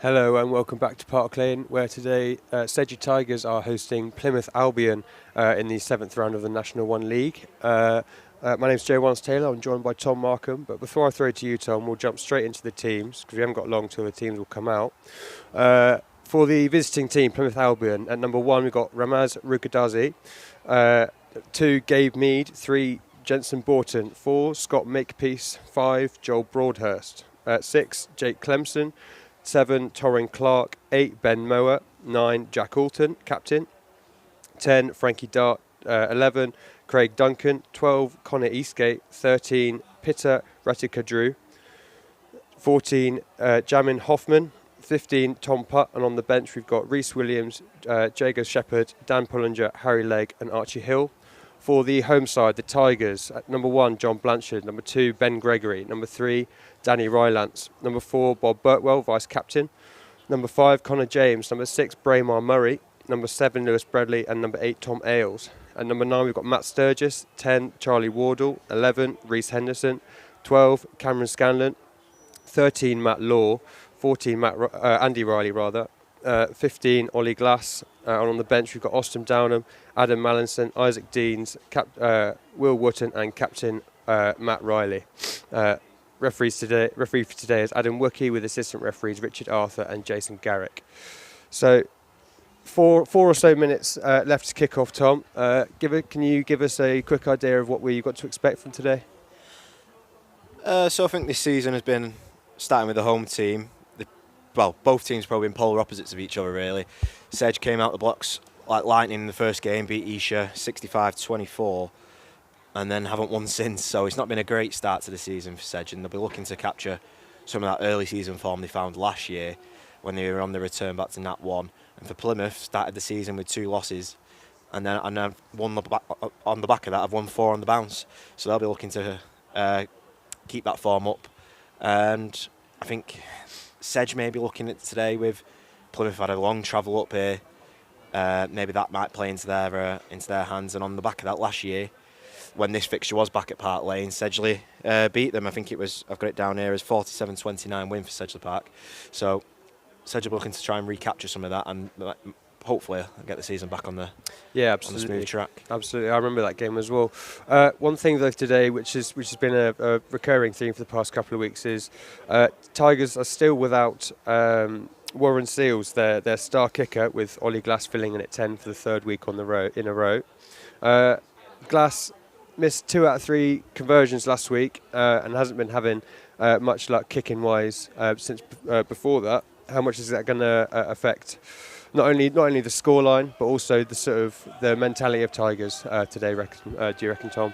Hello and welcome back to Park Lane, where today Sedgley Tigers are hosting Plymouth Albion in the 7th round of the National One League. My name's Joe Taylor. I'm joined by Tom Markham. But before I throw it to you, Tom, we'll jump straight into the teams because we haven't got long till the teams will come out. For the visiting team, Plymouth Albion, at number 1 we've got Ramaz Rukadazi, 2 Gabe Mead, 3 Jensen Borton, 4 Scott Makepeace, 5 Joel Broadhurst, 6 Jake Clemson, 7 Torrin Clark, 8 Ben Mower, 9 Jack Alton, captain, 10 Frankie Dart, 11 Craig Duncan, 12 Connor Eastgate, 13 Pitta Ratika Drew, 14 Jamin Hoffman, 15 Tom Putt, and on the bench we've got Reese Williams, Jago Shepherd, Dan Pullinger, Harry Legg and Archie Hill. For the home side, the Tigers, at number 1 John Blanchard, number 2 Ben Gregory, number 3 Danny Rylance, number 4 Bob Burtwell, vice captain, number 5 Connor James, number 6 Braemar Murray, number 7 Lewis Bradley and number 8 Tom Ailes. At number 9 we've got Matt Sturgis, 10 Charlie Wardle, 11 Reese Henderson, 12 Cameron Scanlon, 13 Matt Law, 14 Andy Riley rather, 15 Ollie Glass, and on the bench we've got Austin Downham, Adam Mallinson, Isaac Deans, Will Wotton and captain Matt Riley. Referee for today is Adam Wookey, with assistant referees Richard Arthur and Jason Garrick. So 4 or so minutes left to kick off, Tom. Can you give us a quick idea of what we've got to expect from today? So I think this season has been starting with the home team. Both teams probably been polar opposites of each other, really. Sedge came out the blocks like lightning in the first game, beat Esher 65-24, and then haven't won since. So it's not been a great start to the season for Sedge, and they'll be looking to capture some of that early season form they found last year when they were on the return back to Nat 1. And for Plymouth, started the season with 2 losses, and then on the back of that, I've won 4 on the bounce. So they'll be looking to keep that form up. And I think Sedge may be looking at today with Plymouth had a long travel up here. Maybe that might play into their hands. And on the back of that, last year, when this fixture was back at Park Lane, Sedgley beat them. I think it was, I've got it down here as 47-29 win for Sedgley Park. So Sedgley looking to try and recapture some of that and hopefully get the season back on the smooth track. Absolutely, I remember that game as well. One thing though today, which has been a recurring theme for the past couple of weeks, is Tigers are still without Warren Seals, their star kicker, with Ollie Glass filling in at 10 for the 3rd week in a row. Glass missed 2 out of 3 conversions last week and hasn't been having much luck kicking wise since before that. How much is that going to affect not only the scoreline but also the mentality of Tigers today? Do you reckon, Tom?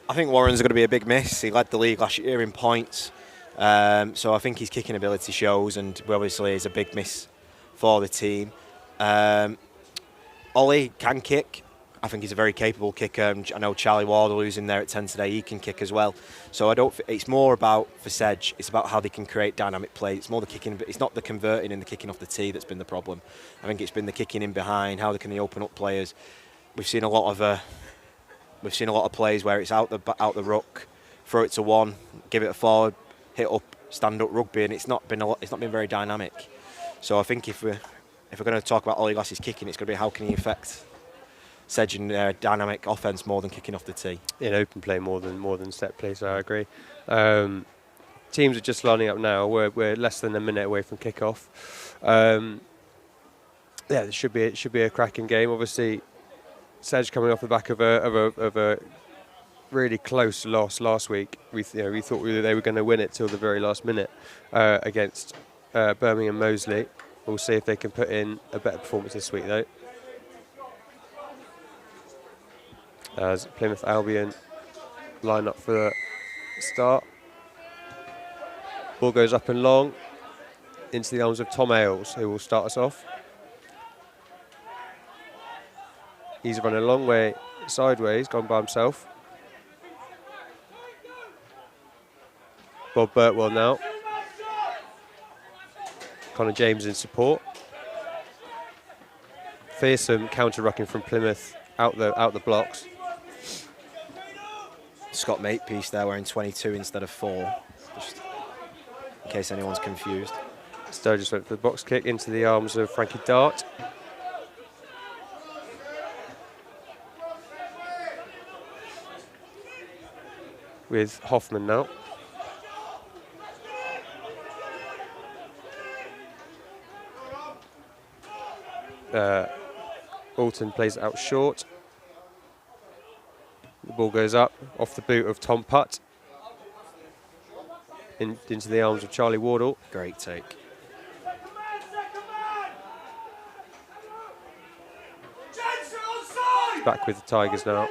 I think Warren's going to be a big miss. He led the league last year in points, so I think his kicking ability shows, and obviously is a big miss for the team. Ollie can kick. I think he's a very capable kicker. I know Charlie Wardle, who's in there at 10 today, he can kick as well. So it's more about, for Sedge, it's about how they can create dynamic play. It's more the kicking, but it's not the converting and the kicking off the tee that's been the problem. I think it's been the kicking in behind. How can they open up players? We've seen a lot of plays where it's out the ruck, throw it to one, give it a forward, hit up, stand up rugby, and it's not been very dynamic. So I think if we're going to talk about Ollie Glass's kicking, it's going to be how can he affect Sedge in dynamic offence more than kicking off the tee. In open play more than set play, so I agree. Teams are just lining up now. We're less than a minute away from kick-off. It should be a cracking game. Obviously, Sedge coming off the back of a really close loss last week. We thought they were going to win it till the very last minute against Birmingham Moseley. We'll see if they can put in a better performance this week, though. As Plymouth Albion line up for the start. Ball goes up and long into the arms of Tom Ailes, who will start us off. He's run a long way sideways, gone by himself. Bob Burtwell now. Connor James in support. Fearsome counter-rucking from Plymouth out the blocks. Scott Makepeace there wearing 22 instead of 4, just in case anyone's confused. Sturgis went for the box kick into the arms of Frankie Dart. With Hoffman now. Alton plays it out short. The ball goes up off the boot of Tom Putt into the arms of Charlie Wardle. Great take. He's back with the Tigers now.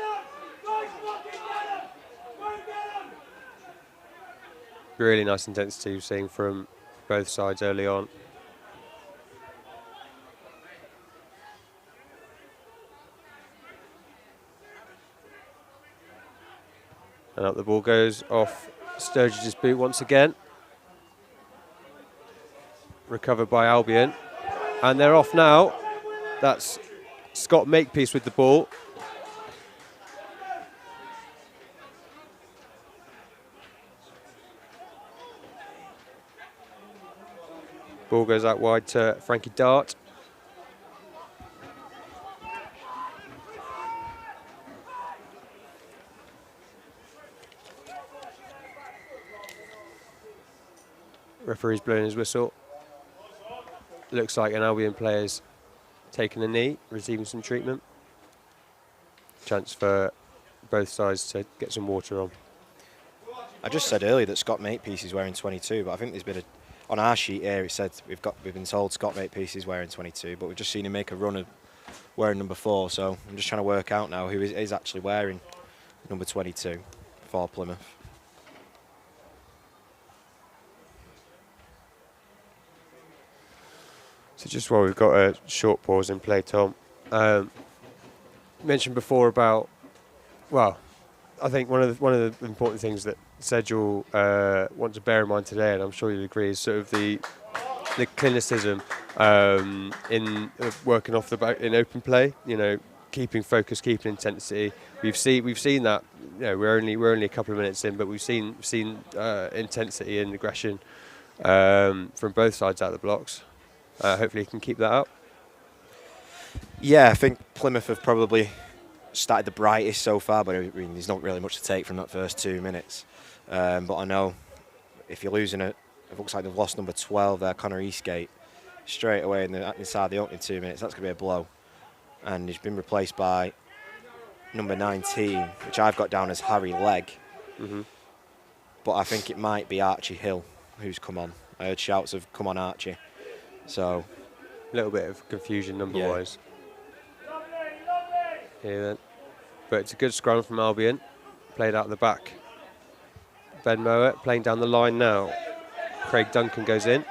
Really nice intensity we're seeing from both sides early on. And up the ball goes off Sturgis' boot once again. Recovered by Albion. And they're off now. That's Scott Makepeace with the ball. Ball goes out wide to Frankie Dart. Referee's blowing his whistle. Looks like an Albion player's taking a knee, receiving some treatment. Chance for both sides to get some water on. I just said earlier that Scott Makepeace is wearing 22, but I think there's been on our sheet here it said we've been told Scott Makepeace is wearing 22, but we've just seen him make a run of wearing number 4. So I'm just trying to work out now who is actually wearing number 22 for Plymouth. So just while we've got a short pause in play, Tom, mentioned before about, well, I think one of the important things that Sedgley want to bear in mind today, and I'm sure you'll agree, is sort of the clinicism in working off the back in open play. You know, keeping focus, keeping intensity. We've seen that. You know, we're only a couple of minutes in, but we've seen intensity and aggression from both sides out of the blocks. Hopefully, he can keep that up. Yeah, I think Plymouth have probably started the brightest so far, but I mean, there's not really much to take from that first 2 minutes. But I know if you're losing it looks like they've lost number 12 there, Connor Eastgate, straight away inside the opening 2 minutes. That's going to be a blow. And he's been replaced by number 19, which I've got down as Harry Legg. Mm-hmm. But I think it might be Archie Hill who's come on. I heard shouts of "come on, Archie." So a little bit of confusion number-wise. Here then. But it's a good scrum from Albion. Played out the back. Ben Mowat playing down the line now. Craig Duncan goes in.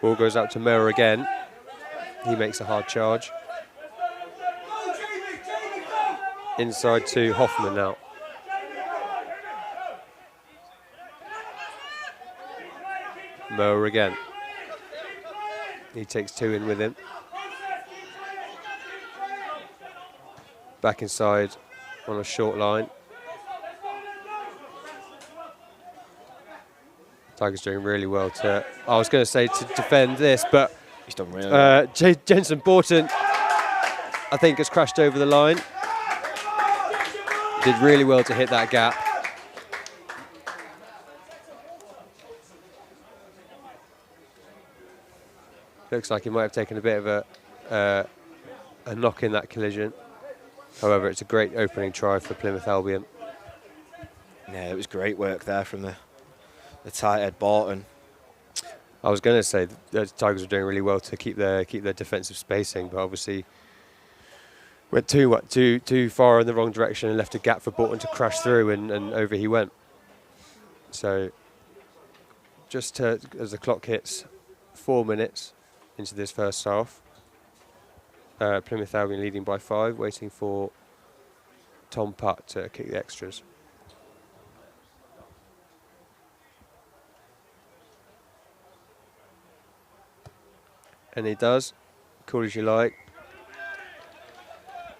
Ball goes out to Miller again. He makes a hard charge. Inside to Hoffman now. Mower again. He takes 2 in with him. Back inside on a short line. Tigers doing really well to, I was going to say to defend this, but he's done really well. Jensen Borton, I think, has crashed over the line. Did really well to hit that gap. Looks like he might have taken a bit of a knock in that collision. However, it's a great opening try for Plymouth Albion. Yeah, it was great work there from the tight head Borton. I was going to say the Tigers were doing really well to keep their defensive spacing, but obviously went too far in the wrong direction and left a gap for Borton to crash through, and over he went. So just as the clock hits 4 minutes into this first half, Plymouth Albion leading by 5, waiting for Tom Putt to kick the extras. And he does. Cool as you like.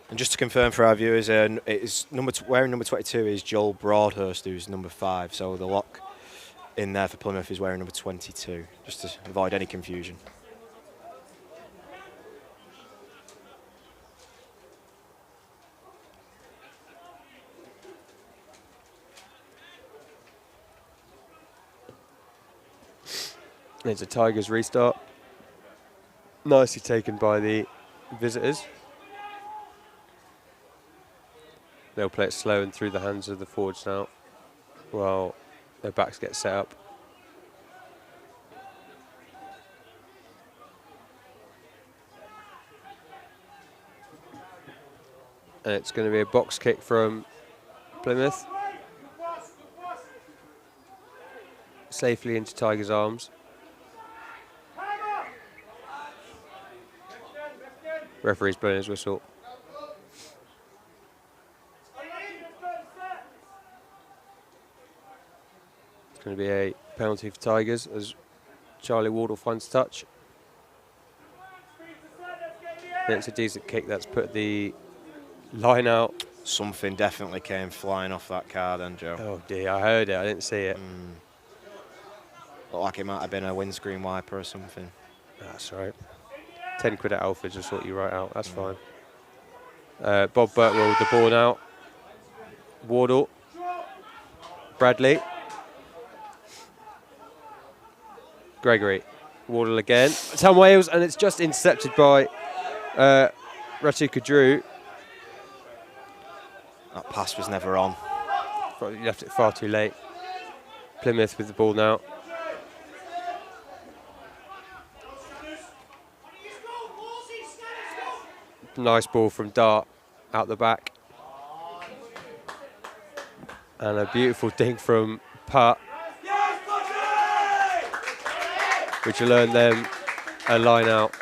And just to confirm for our viewers, wearing number 22 is Joel Broadhurst, who's number 5. So the lock in there for Plymouth is wearing number 22, just to avoid any confusion. It's a Tigers restart. Nicely taken by the visitors. They'll play it slow and through the hands of the forwards now, while their backs get set up. And it's going to be a box kick from Plymouth. Safely into Tigers' arms. Referee's blowing his whistle. It's going to be a penalty for Tigers as Charlie Wardle finds touch. And it's a decent kick that's put the line out. Something definitely came flying off that card then, Joe. Oh dear, I heard it, I didn't see it. Looked like it might have been a windscreen wiper or something. That's right. 10 quid at Alfred, just sort you right out, that's fine. Bob Burtwell with the ball now. Wardle. Bradley. Gregory. Wardle again. Tom Wales, and it's just intercepted by Ratuka Drew. That pass was never on. You left it far too late. Plymouth with the ball now. Nice ball from Dart out the back. And a beautiful dink from Putt, which will earn them a line out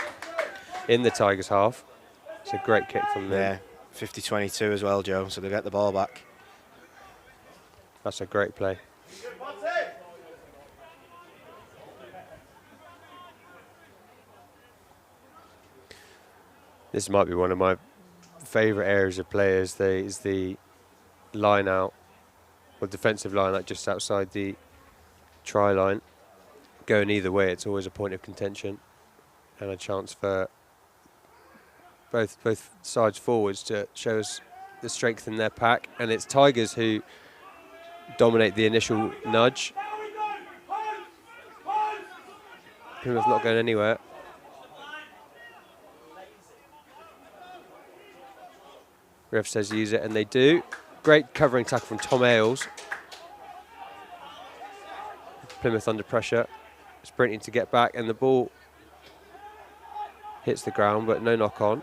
in the Tigers half. It's a great kick from them. Yeah, 50-22 as well, Joe, so they get the ball back. That's a great play. This might be one of my favourite areas of play is the line out, or defensive line out just outside the try line. Going either way, it's always a point of contention and a chance for both sides forwards to show us the strength in their pack. And it's Tigers who dominate the initial nudge. Plymouth not going anywhere. Ref says use it, and they do. Great covering tackle from Tom Ailes. Plymouth under pressure, sprinting to get back, and the ball hits the ground, but no knock on.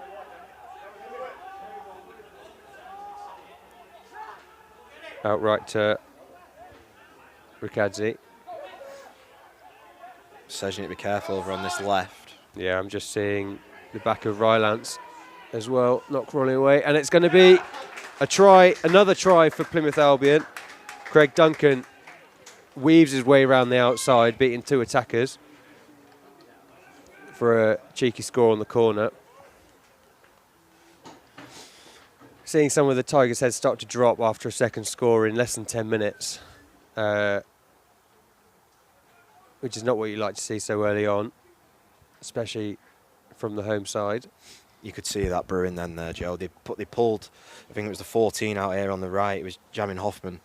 Outright to Ricadzi. Says you need to be careful over on this left. Yeah, I'm just seeing the back of Rylance as well, not crawling away. And it's going to be a try, another try for Plymouth Albion. Craig Duncan weaves his way around the outside, beating two attackers for a cheeky score on the corner. Seeing some of the Tigers' heads start to drop after a second score in less than 10 minutes, which is not what you like to see so early on, especially from the home side. You could see that brewing then there, Joe. They pulled, I think it was the 14 out here on the right. It was jamming Hoffman,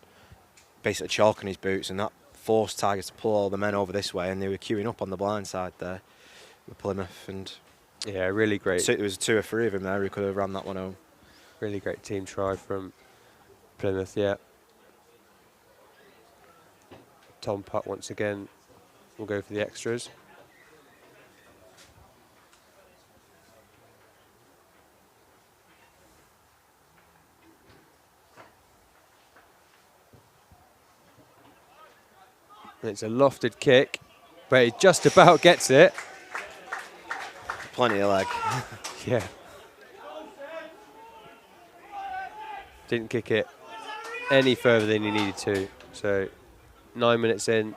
basically chalking his boots, and that forced Tigers to pull all the men over this way, and they were queuing up on the blind side there with Plymouth. And yeah, really great. So there was 2 or 3 of them there who could have ran that one home. Really great team try from Plymouth, yeah. Tom Putt once again will go for the extras. And it's a lofted kick, but it just about gets it. Plenty of leg. Yeah. Didn't kick it any further than he needed to. So 9 minutes in,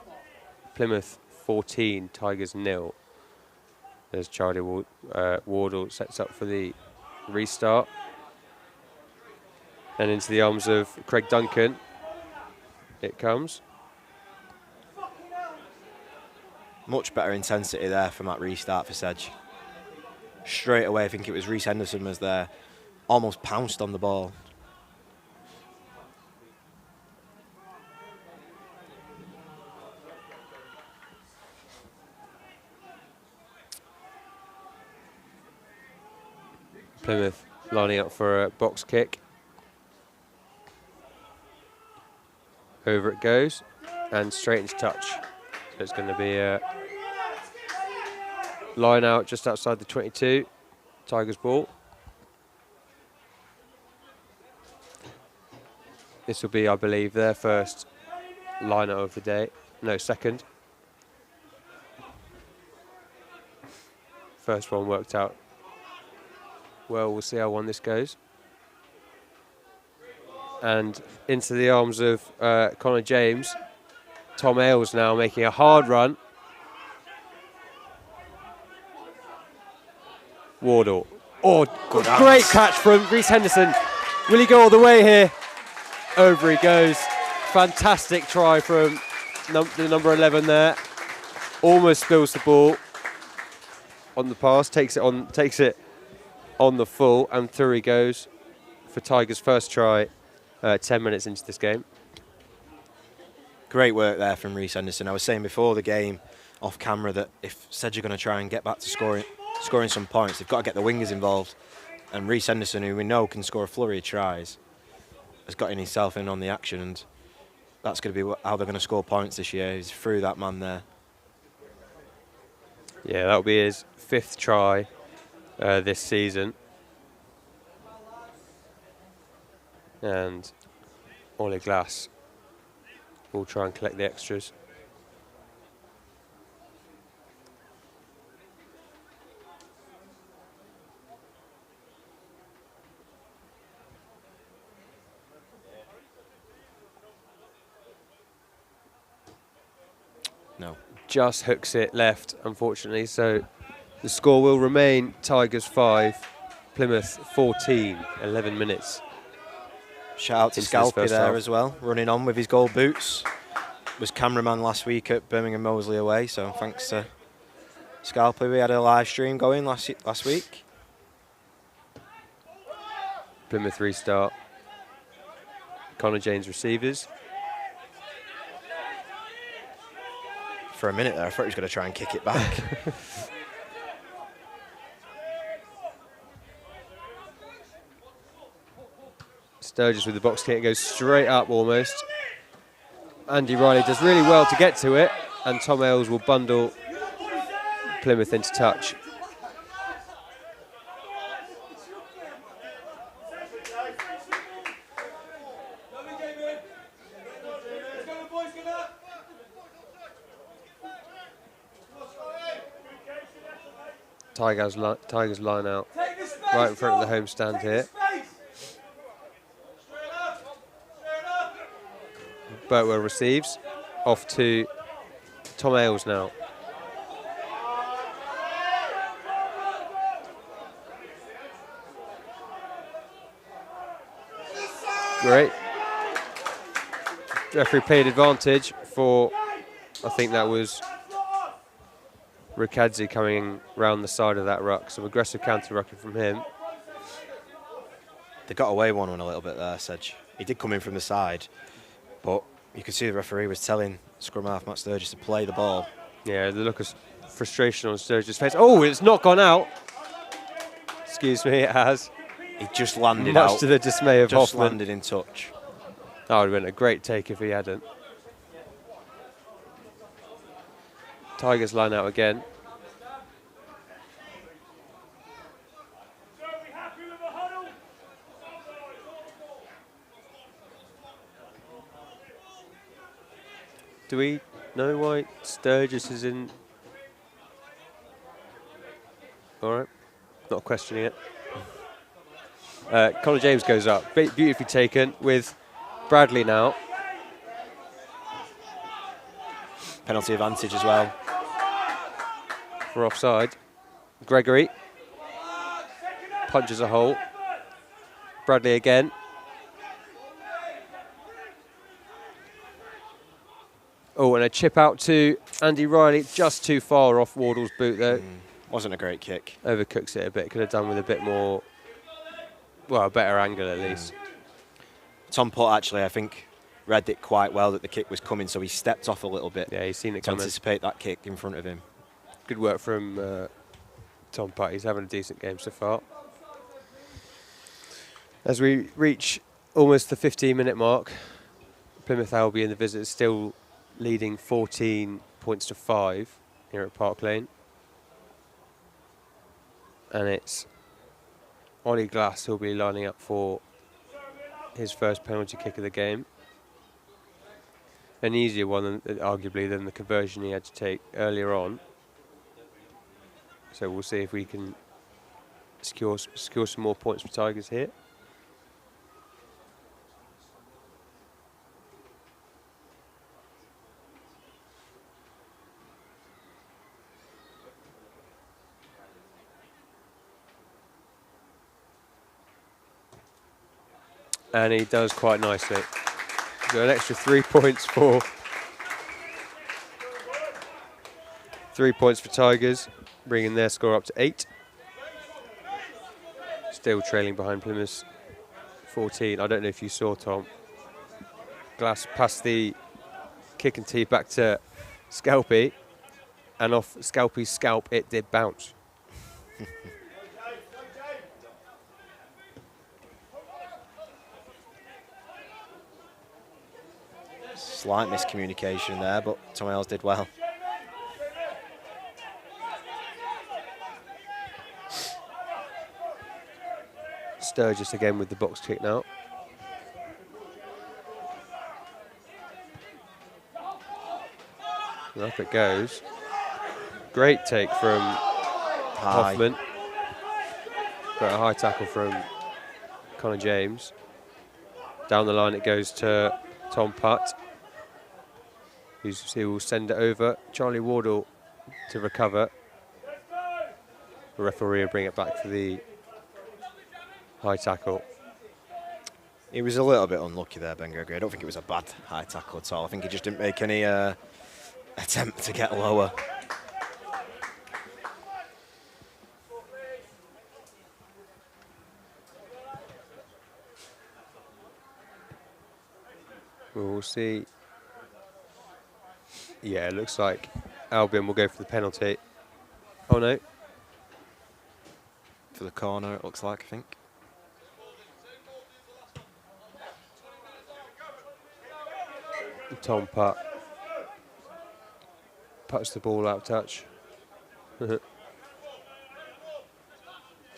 Plymouth 14, Tigers 0. There's Charlie Wardle sets up for the restart. And into the arms of Craig Duncan. It comes. Much better intensity there from that restart for Sedge. Straight away, I think it was Reece Henderson was there, almost pounced on the ball. Plymouth lining up for a box kick. Over it goes, and straight into touch. So it's going to be a line out just outside the 22. Tigers ball. This will be, I believe, their first line out of the day. No, second. First one worked out well. We'll see how one this goes. And into the arms of Connor James. Tom Ailes now making a hard run. Wardle. Oh, great catch from Reece Henderson. Will he go all the way here? Over he goes. Fantastic try from the number 11 there. Almost spills the ball on the pass. Takes it on the full, and through he goes for Tigers' first try 10 minutes into this game. Great work there from Reece Henderson. I was saying before the game, off camera, that if Sedge are going to try and get back to scoring some points, they've got to get the wingers involved. And Reece Henderson, who we know can score a flurry of tries, has got himself in on the action, and that's going to be how they're going to score points this year. He's through that man there. Yeah, that'll be his 5th try this season. And Ollie Glass will try and collect the extras. No. Just hooks it left, unfortunately. So the score will remain Tigers 5, Plymouth 14, 11 minutes. Shout out to Scalpi there as well, running on with his gold boots. Was cameraman last week at Birmingham Moseley away, so thanks to Scalpi. We had a live stream going last week. Plymouth restart. Connor James receivers. For a minute there, I thought he was going to try and kick it back. Sturgis with the box kick, goes straight up almost. Andy Riley does really well to get to it, and Tom Ailes will bundle Plymouth into touch. Tigers line out right in front of the home stand here. Burtwell receives, off to Tom Ailes now. Great. Referee played advantage for, I think that was Rukadze coming round the side of that ruck. Some aggressive counter-rucking from him. They got away one a little bit there, Sedge. He did come in from the side, but you could see the referee was telling scrum half Matt Sturgis to play the ball. Yeah, the look of frustration on Sturgis' face. Oh, it's not gone out. Excuse me, it has. He just landed out. Much to the dismay of just Hoffman. Landed in touch. That would have been a great take if he hadn't. Tigers line out again. Do we know why Sturgis is in? All right, not questioning it. Connor James goes up, beautifully taken with Bradley now. Penalty advantage as well. For offside. Gregory punches a hole. Bradley again. Oh, and a chip out to Andy Riley, just too far off Wardle's boot there. Wasn't a great kick. Overcooks it a bit. Could have done with a bit more, well, a better angle at least. Tom Putt actually, I think, read it quite well that the kick was coming, so he stepped off a little bit. Yeah, he's seen it to coming. anticipate that kick in front of him. Good work from Tom Putt. He's having a decent game so far. As we reach almost the 15-minute mark, Plymouth Albion, the visitors, still leading 14 points to 5 here at Park Lane. And it's Ollie Glass who'll be lining up for his first penalty kick of the game. An easier one, arguably, than the conversion he had to take earlier on. So we'll see if we can secure some more points for Tigers here. And he does quite nicely. Got an extra 3 points for 3 points for Tigers, bringing their score up to 8. Still trailing behind Plymouth 14. I don't know if you saw, Tom. Glass passed the kick and tee back to Scalpy, and off Scalpy's scalp it did bounce. Slight miscommunication there, but Tom Ailes did well. Sturgis again with the box kick now. And up it goes. Great take from Hoffman. Got a high tackle from Connor James. Down the line it goes to Tom Putt, who will send it over. Charlie Wardle to recover. The referee will bring it back for the high tackle. He was a little bit unlucky there, Ben Gregory. I don't think it was a bad high tackle at all. I think he just didn't make any attempt to get lower. We'll see. Yeah, it looks like Albion will go for the penalty. Oh no. For the corner, it looks like, I think. Tom Putt puts the ball out of touch. So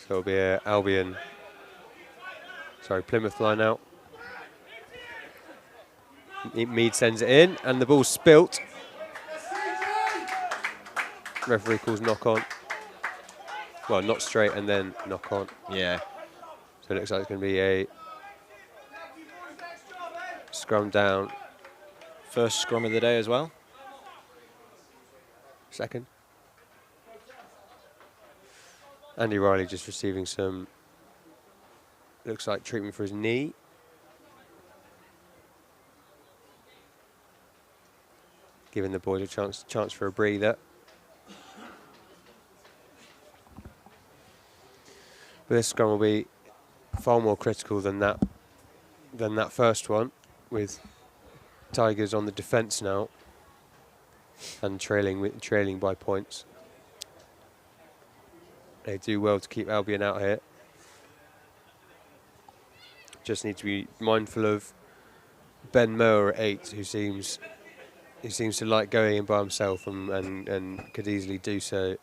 it'll be a Plymouth line out. Mead sends it in, and the ball's spilt. Referee calls knock on. Well, not straight and then knock on. Yeah. So it looks like it's going to be a scrum down. First scrum of the day as well. Second. Andy Riley just receiving some, looks like treatment for his knee. Giving the boys a chance for a breather. But this scrum will be far more critical than that first one, with Tigers on the defence now and trailing by points. They do well to keep Albion out here. Just need to be mindful of Ben Mower at 8, who seems to like going in by himself and could easily do so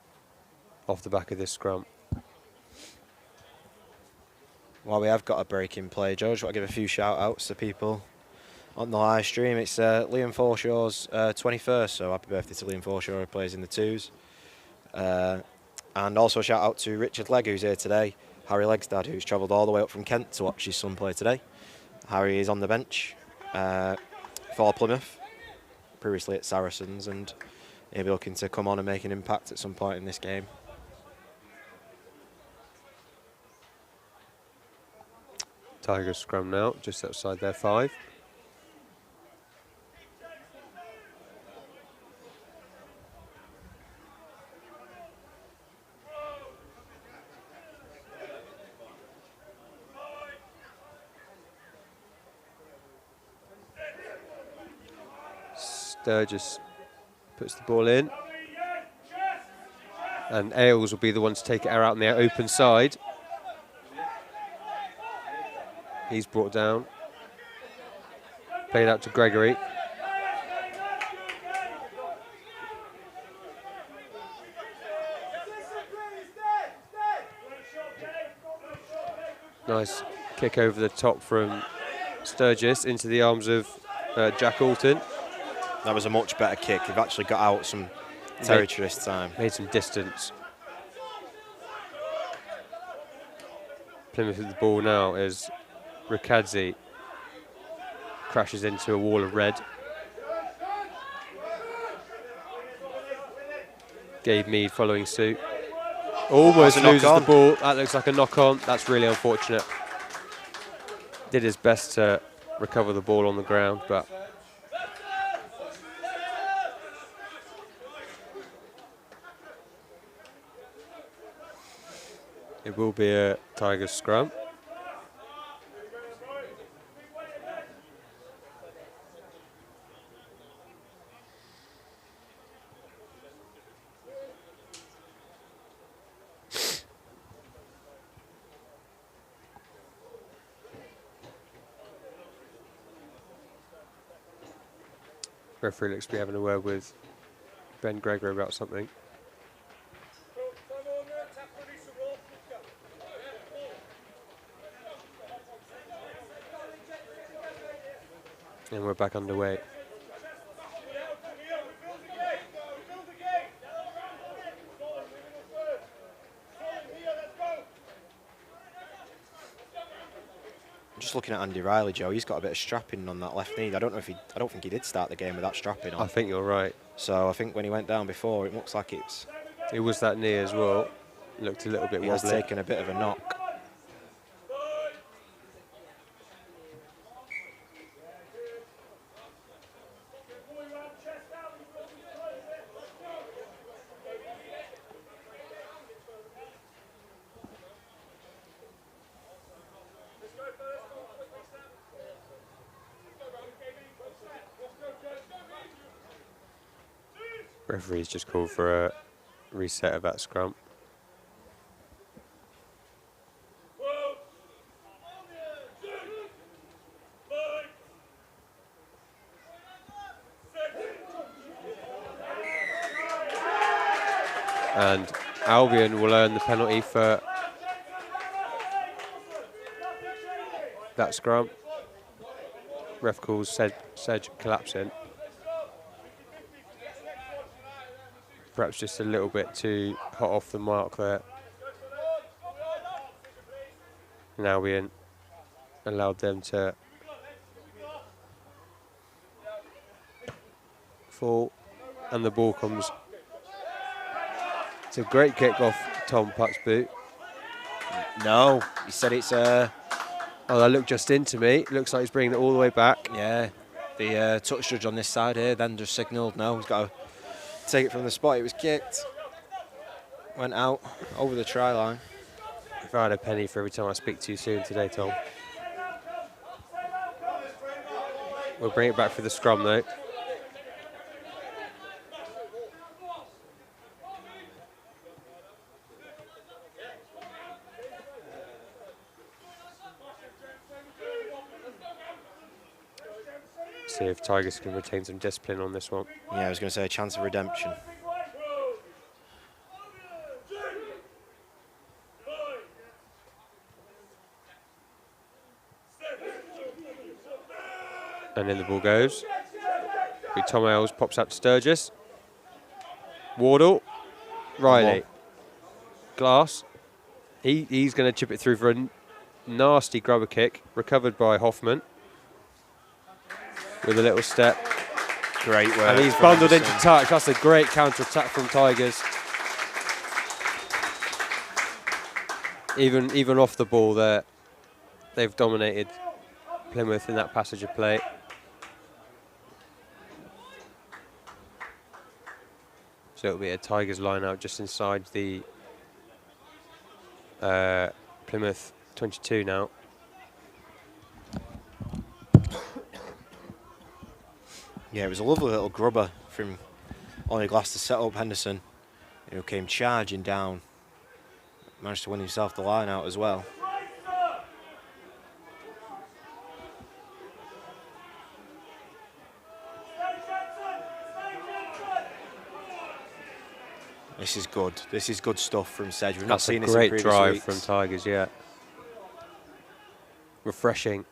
off the back of this scrum. Well, we have got a break in play, George. I want to give a few shout-outs to people on the live stream. It's Liam Forshaw's 21st, so happy birthday to Liam Forshaw, who plays in the 2s. And also a shout-out to Richard Legg, who's here today. Harry Legg's dad, who's travelled all the way up from Kent to watch his son play today. Harry is on the bench for Plymouth, previously at Saracens, and he'll be looking to come on and make an impact at some point in this game. Tigers scrum now, just outside their 5. Sturgis puts the ball in. And Ailes will be the one to take it out on the open side. He's brought down. Played out to Gregory. Nice kick over the top from Sturgis into the arms of Jack Alton. That was a much better kick. They've actually got out some territory this time. Made some distance. Plymouth with the ball now as Ricadzi crashes into a wall of red. Gabe Mead following suit. Almost loses the ball. That looks like a knock-on. That's really unfortunate. Did his best to recover the ball on the ground, but it will be a Tigers scrum. Referee looks to be having a word with Ben Gregory about something. And we're back underway. Just looking at Andy Riley, Joe, he's got a bit of strapping on that left knee. I don't think he did start the game with that strapping on. I think you're right. So I think when he went down before, it looks like it was that knee as well. Looked a little bit wobbly. He has taken a bit of a knock. Referee's just called for a reset of that scrum. And Albion will earn the penalty for that scrum. Ref calls Sedge collapsing. Perhaps just a little bit too hot off the mark there. And Albion allowed them to fall, and the ball comes. It's a great kick off Tom Putt's boot. No, he said it's Oh, that looked just into me. Looks like he's bringing it all the way back. Yeah, the touch judge on this side here then just signalled no. He's got to take it from the spot it was kicked. Went out over the try line. If I had a penny for every time I speak to you soon today, Tom. We'll bring it back for the scrum though. See if Tigers can retain some discipline on this one. Yeah, I was going to say a chance of redemption. And in the ball goes. Tom Ailes pops out to Sturgis. Wardle. Riley. Glass. He's going to chip it through for a nasty grubber kick. Recovered by Hoffman. With a little step. Great work. And he's bundled into touch. That's a great counter-attack from Tigers. Even off the ball there, they've dominated Plymouth in that passage of play. So it'll be a Tigers line out just inside the Plymouth 22 now. Yeah, it was a lovely little grubber from Ollie Glass to set up Henderson, who came charging down. Managed to win himself the line out as well. This is good. This is good stuff from Sedge. We've not seen this in previous weeks. That's a great drive from Tigers, yeah. Refreshing.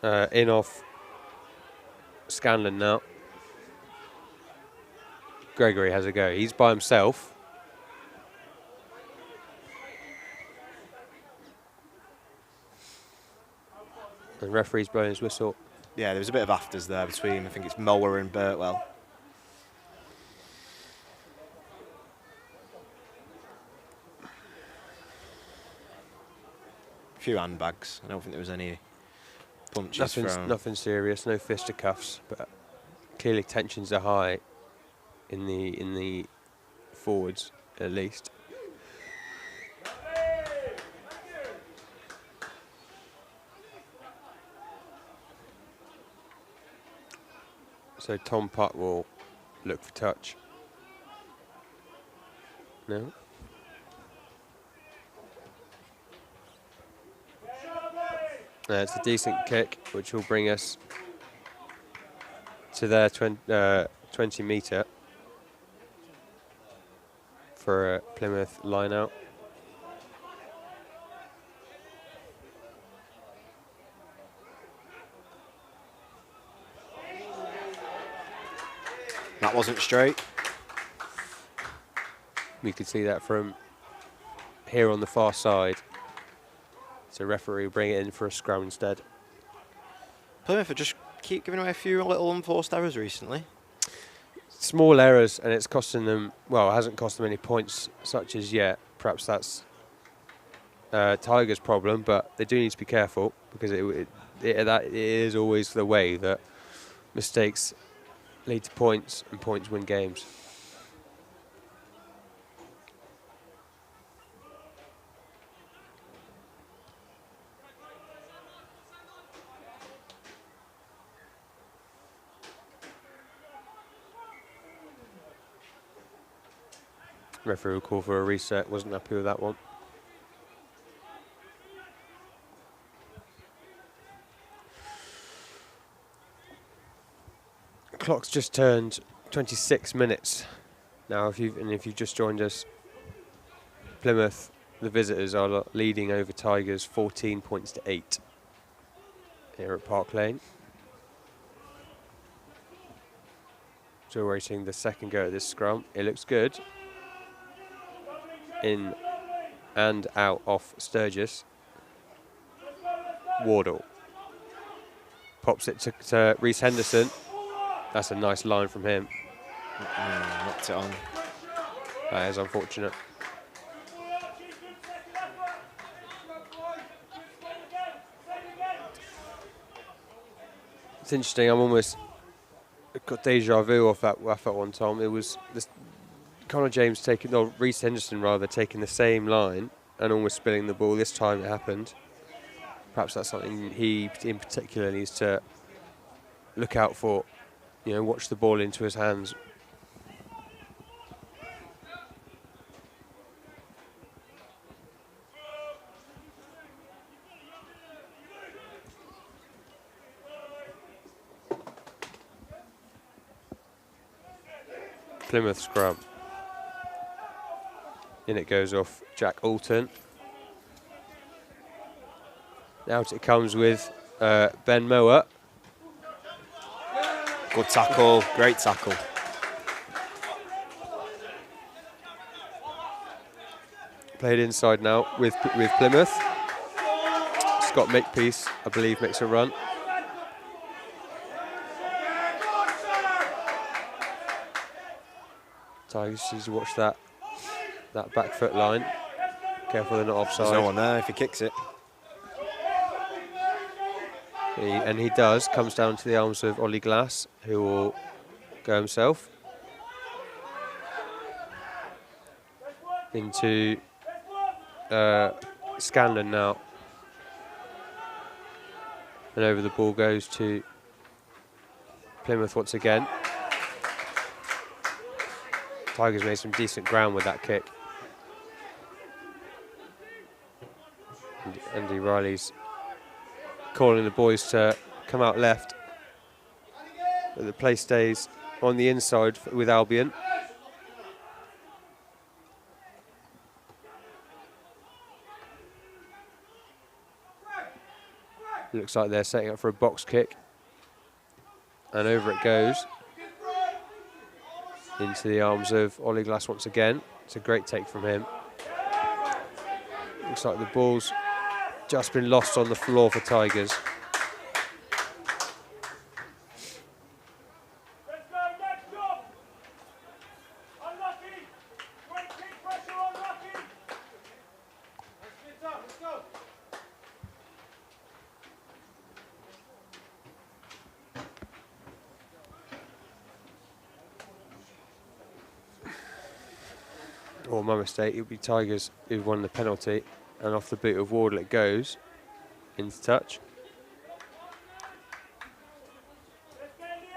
In off Scanlon now. Gregory has a go. He's by himself. And referee's blowing his whistle. Yeah, there was a bit of afters there between, I think it's Mower and Birtwell. A few handbags. I don't think there was any punches. Nothing serious, no fisticuffs, but clearly tensions are high in the forwards at least. So Tom Putt will look for touch. No. It's a decent kick, which will bring us to their 20 metre for a Plymouth line out. That wasn't straight. We could see that from here on the far side. So referee will bring it in for a scrum instead. Plymouth just keep giving away a few little unforced errors recently. Small errors, and it's costing them, well, it hasn't cost them any points such as yet. Perhaps that's Tigers' problem, but they do need to be careful because it is always the way that mistakes lead to points and points win games. Referee will call for a reset, wasn't happy with that one. Clock's just turned 26 minutes. Now, if you've just joined us, Plymouth, the visitors, are leading over Tigers 14 points to 8 here at Park Lane. Still waiting the second go at this scrum. It looks good. In and out off Sturgis. Wardle pops it to Reece Henderson. That's a nice line from him. Knocked it on. That is unfortunate. It's interesting. I've got deja vu off that one, Tom. It was this Connor James Reece Henderson rather, taking the same line and almost spilling the ball. This time it happened. Perhaps that's something he in particular needs to look out for. Watch the ball into his hands. Plymouth scrum. In it goes off Jack Alton. Out it comes with Ben Mower. Good tackle, great tackle. Played inside now with Plymouth. Scott Makepeace, I believe, makes a run. Tigers need to watch that back foot line. Careful they're not offside. There's no one there if he kicks it. And he does. Comes down to the arms of Ollie Glass, who will go himself into Scanlon now. And over the ball goes to Plymouth once again. Tigers made some decent ground with that kick. And Andy Riley's calling the boys to come out left. But the play stays on the inside with Albion. Looks like they're setting up for a box kick. And over it goes. Into the arms of Ollie Glass once again. It's a great take from him. Looks like the ball's just been lost on the floor for Tigers. Or my mistake, it'll be Tigers who won the penalty, and off the boot of Wardle it goes into touch.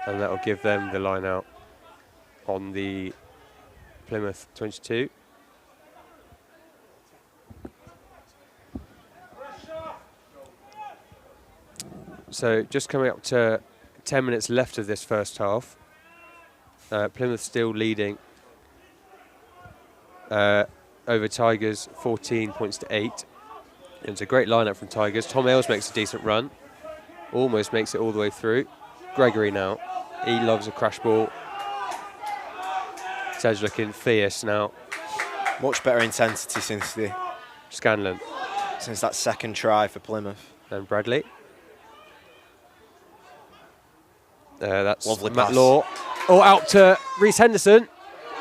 And that'll give them the line out on the Plymouth 22. So just coming up to 10 minutes left of this first half. Plymouth still leading over Tigers 14 points to 8. And it's a great lineup from Tigers. Tom Ailes makes a decent run. Almost makes it all the way through. Gregory now. He loves a crash ball. Sedge looking fierce now. Much better intensity since that second try for Plymouth. And Bradley. That's lovely Matt pass. Law. Oh, out to Reece Henderson.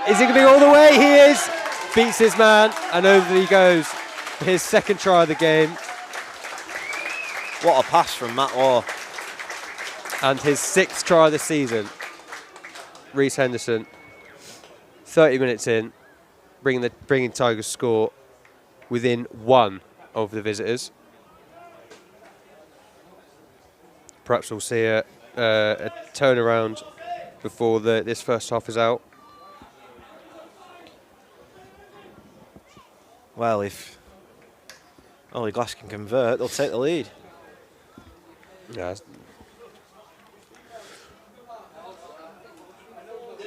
Is he going to be all the way? He is. Beats his man, and over he goes. His second try of the game. What a pass from Matt Law. And his 6th try of the season. Reece Henderson, 30 minutes in, bringing Tigers' score within 1 of the visitors. Perhaps we'll see a turnaround before this first half is out. Well, if Ollie Glass can convert, they'll take the lead. Yeah.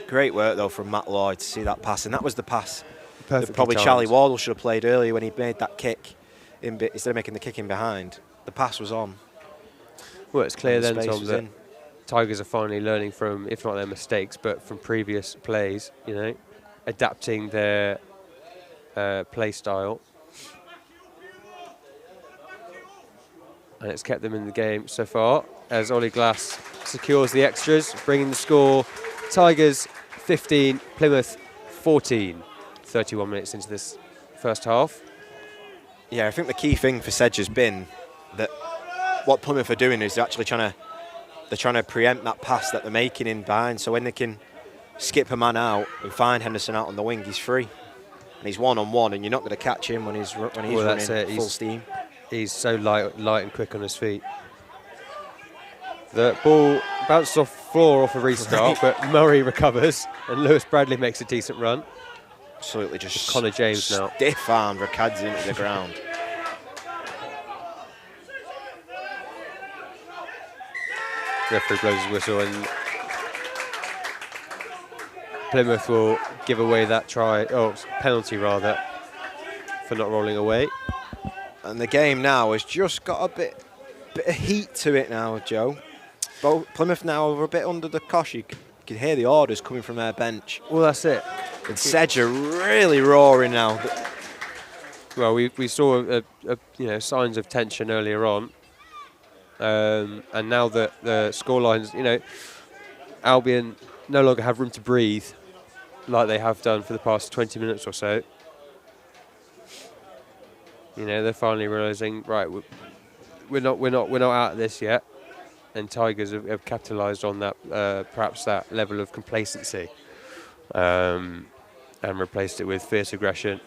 Great work, though, from Matt Lloyd to see that pass. And that was the pass that probably timed. Charlie Wardle should have played earlier when he made that kick instead of making the kick in behind. The pass was on. Well, it's clear then, Tom, that in. Tigers are finally learning from, if not their mistakes, but from previous plays, you know, adapting their play style. And it's kept them in the game so far as Ollie Glass secures the extras, bringing the score Tigers 15, Plymouth 14. 31 minutes into this first half. Yeah, I think the key thing for Sedge has been that what Plymouth are doing is they're actually trying to preempt that pass that they're making in behind. So when they can skip a man out and find Henderson out on the wing, he's free. And he's one-on-one, and you're not going to catch him when he's running full steam. He's so light and quick on his feet. The ball bounced off floor off a restart, but Murray recovers, and Lewis Bradley makes a decent run. Absolutely just Connor James now. Stiff-armed Rakadze into the ground. Referee blows his whistle, and Plymouth will give away that penalty rather, for not rolling away. And the game now has just got a bit of heat to it now, Joe. Plymouth now are a bit under the cosh. You can hear the orders coming from their bench. Well, that's it. And Sedge are really roaring now. Well, we saw signs of tension earlier on, and now that the scorelines, Albion no longer have room to breathe like they have done for the past 20 minutes or so. They're finally realising, right, we're not out of this yet, and Tigers have capitalised on that, perhaps that level of complacency, and replaced it with fierce aggression.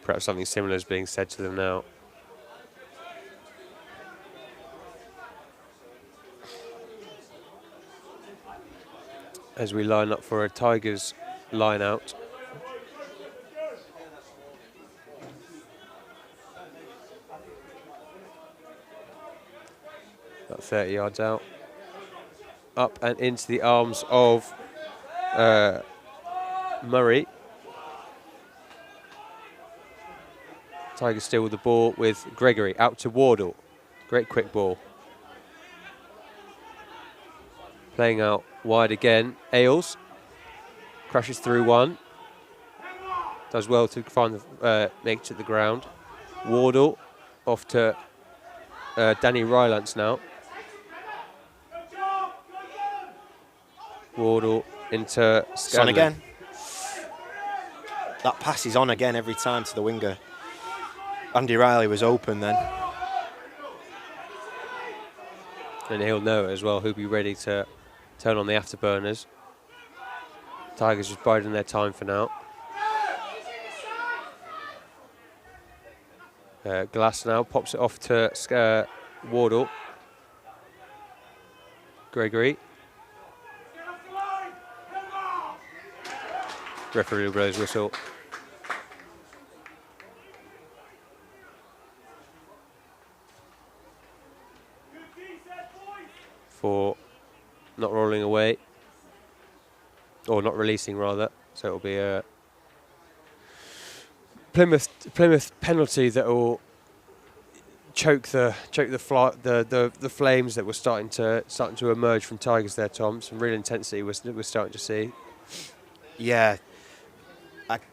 Perhaps something similar is being said to them now. as we line up for a Tigers line out. About 30 yards out. Up and into the arms of Murray. Tigers still with the ball with Gregory out to Wardle. Great quick ball. Playing out wide again. Ailes crashes through one. Does well to find the make it to the ground. Wardle off to Danny Rylance now. Wardle into It's on again. That pass is on again every time to the winger. Andy Riley was open then. And he'll know it as well. He'll be ready to turn on the afterburners. Tigers just biding their time for now. Glass now pops it off to Wardle. Gregory. Referee blows whistle. For not rolling away, or not releasing rather. So it'll be a Plymouth penalty that will choke the flames that were starting to emerge from Tigers there, Tom. Some real intensity we're starting to see. Yeah,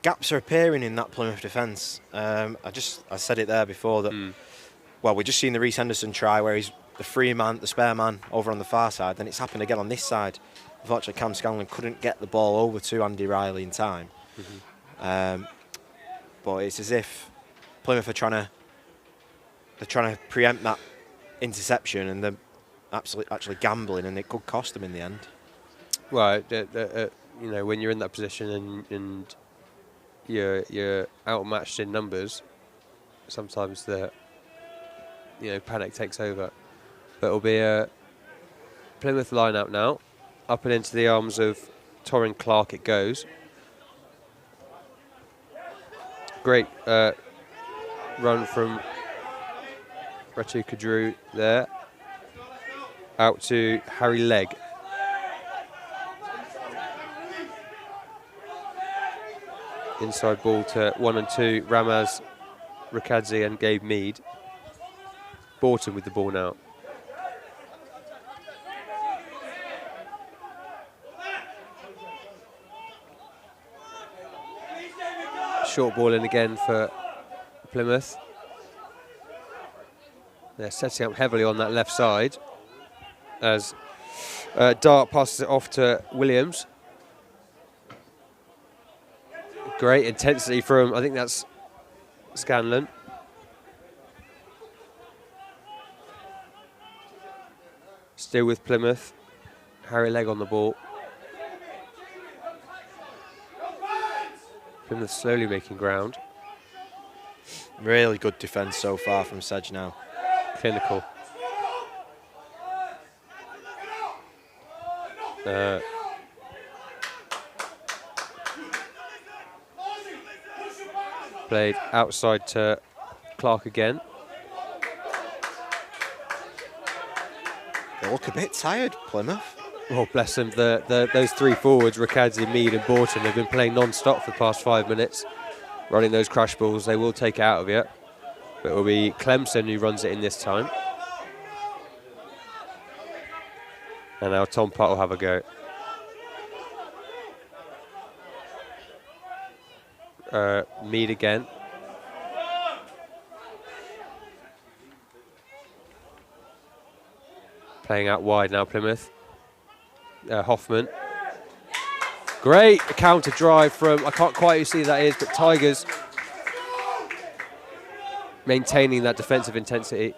gaps are appearing in that Plymouth defence. I said it there before that. Well, we're just seeing the Reece Henderson try where he's the free man, the spare man over on the far side. Then it's happened again on this side. Unfortunately, Cam Scanlon couldn't get the ball over to Andy Riley in time. But it's as if Plymouth are trying to preempt that interception, and they're actually gambling, and it could cost them in the end. Well, you know, when you're in that position and you're outmatched in numbers, sometimes the panic takes over. But it'll be a Plymouth line-out now, up and into the arms of Torrin Clark it goes. Great run from Ratu Kadru there, out to Harry Legg. Inside ball to 1 and 2, Ramaz, Rakadze and Gabe Mead. Borton with the ball now. Short ball in again for Plymouth. They're setting up heavily on that left side as Dart passes it off to Williams. Great intensity from, I think that's Scanlon. Still with Plymouth. Harry Legg on the ball. Plymouth slowly making ground. Really good defence so far from Sedge now. Clinical. Played outside to Clark again. They look a bit tired, Plymouth. Oh, bless them. Those three forwards, Rakadze, Mead and Borton, have been playing non-stop for the past 5 minutes, running those crash balls. They will take it out of you. But it will be Clemson who runs it in this time. And now Tom Putt will have a go. Mead again. Playing out wide now, Plymouth. Hoffman. Great counter drive from, I can't quite see who that is, but Tigers maintaining that defensive intensity.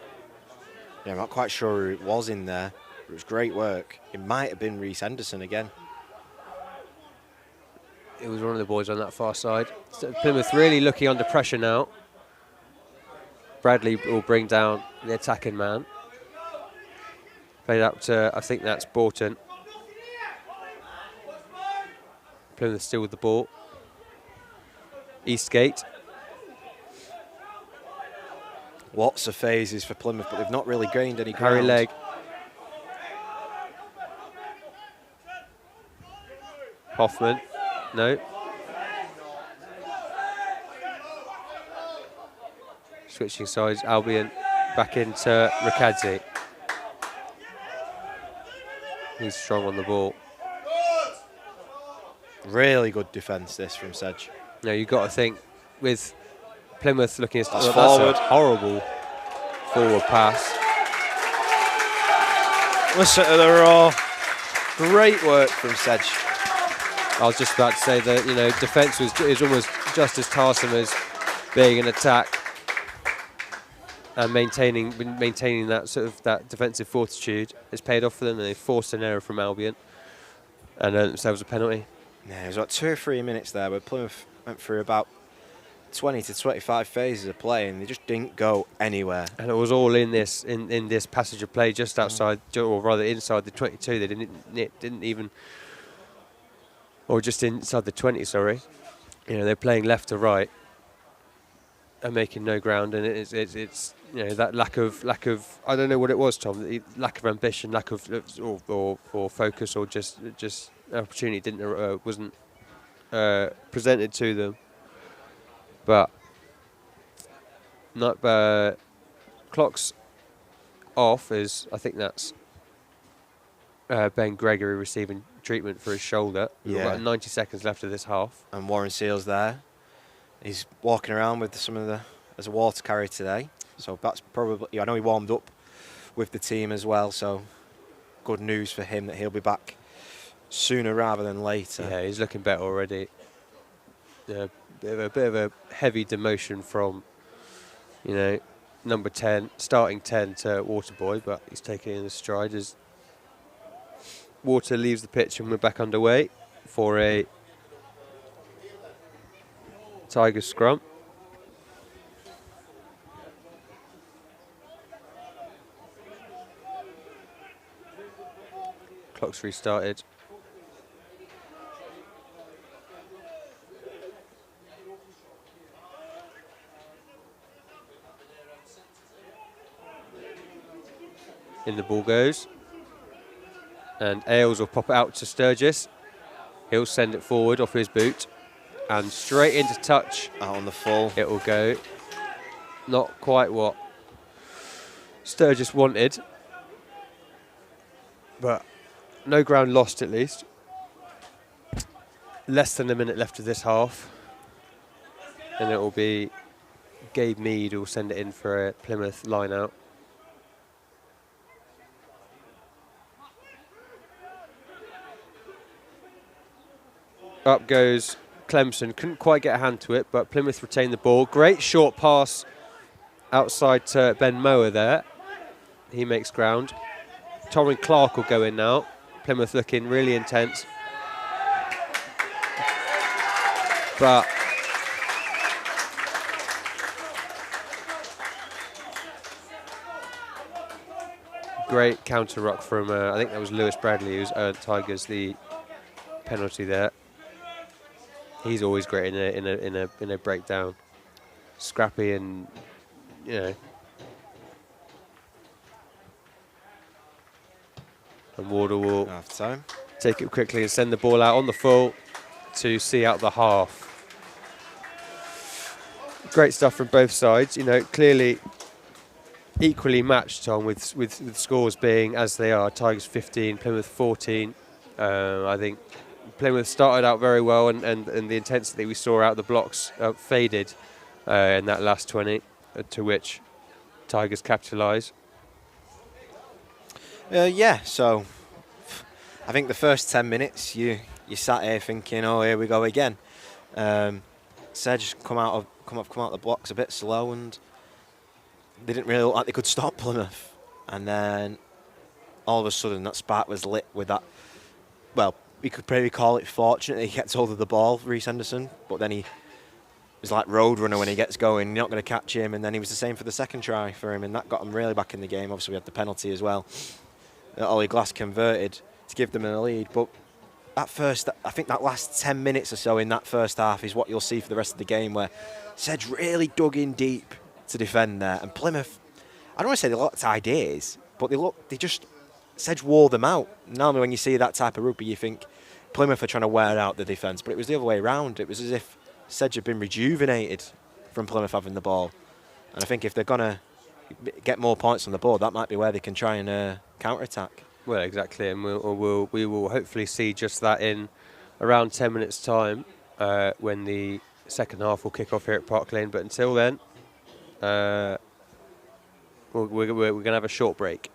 Yeah, I'm not quite sure who it was in there, but it was great work. It might have been Reece Henderson again. It was one of the boys on that far side. So Plymouth really looking under pressure now. Bradley will bring down the attacking man. Played up to, I think that's Borton. Plymouth still with the ball. Eastgate. Lots of phases for Plymouth, but they've not really gained any Harry ground. Legg. Hoffman. No. Switching sides. Albion back into Ricadzi. He's strong on the ball. Really good defence this from Sedge. Now you've got to think with Plymouth looking at That's forward. a horrible forward pass. Listen to the raw. Great work from Sedge. I was just about to say that, you know, defence is almost just as tiresome as being an attack, and maintaining that sort of that defensive fortitude has paid off for them, and they forced an error from Albion and earned themselves a penalty. Yeah, it was about 2 or 3 minutes there where Plymouth went through about 20 to 25 phases of play and they just didn't go anywhere. And it was all in this passage of play just outside, or rather inside the 22. They didn't even, or just inside the 20. Sorry, you know, they're playing left to right and making no ground, and it's you know, that lack of I don't know what it was, Tom. The lack of ambition, lack of or focus, or just opportunity wasn't presented to them. But not clock's off. Is I think that's Ben Gregory receiving treatment for his shoulder. We've got about 90 seconds left of this half. And Warren Seals there. He's walking around with some of as a water carrier today. So that's probably, I know he warmed up with the team as well. So good news for him that he'll be back sooner rather than later. Yeah, he's looking better already. A bit of a heavy demotion from, you know, number 10, starting 10 to Waterboy, but he's taking it in his stride as Water leaves the pitch and we're back underway for a Tigers scrum. Clock's restarted. In the ball goes. And Ailes will pop it out to Sturgis. He'll send it forward off his boot. And straight into touch. Out on the full. It will go. Not quite what Sturgis wanted. But no ground lost at least. Less than a minute left of this half. And it will be Gabe Mead who will send it in for a Plymouth line out. Up goes Clemson. Couldn't quite get a hand to it, but Plymouth retained the ball. Great short pass outside to Ben Mower there. He makes ground. Torrin Clark will go in now. Plymouth looking really intense. But great counter ruck from, I think that was Lewis Bradley, who's earned Tigers the penalty there. He's always great in a breakdown, scrappy and, you know. And Warder will take it quickly and send the ball out on the full to see out the half. Great stuff from both sides. You know, clearly equally matched, Tom, with scores being as they are. Tigers 15, Plymouth 14. I think Plymouth started out very well, and the intensity we saw out the blocks faded in that last 20, to which Tigers capitalise. Yeah, so I think the first 10 minutes you sat here thinking, oh, here we go again. Sedge come out the blocks a bit slow, and they didn't really look like they could stop Plymouth. And then all of a sudden that spark was lit with that. Well, we could probably call it fortunate he gets hold of the ball, Reece Henderson, but then he was like Roadrunner when he gets going. You're not going to catch him, and then he was the same for the second try for him, and that got him really back in the game. Obviously, we had the penalty as well. Ollie Glass converted to give them a lead, but I think that last 10 minutes or so in that first half is what you'll see for the rest of the game, where Sedge really dug in deep to defend there, and Plymouth, I don't want to say they lacked ideas, but Sedge wore them out. Normally when you see that type of rugby, you think Plymouth are trying to wear out the defence, but it was the other way around. It was as if Sedge had been rejuvenated from Plymouth having the ball. And I think if they're going to get more points on the board, that might be where they can try and counter-attack. Well, exactly, and we will hopefully see just that in around 10 minutes' time when the second half will kick off here at Park Lane. But until then, we're going to have a short break.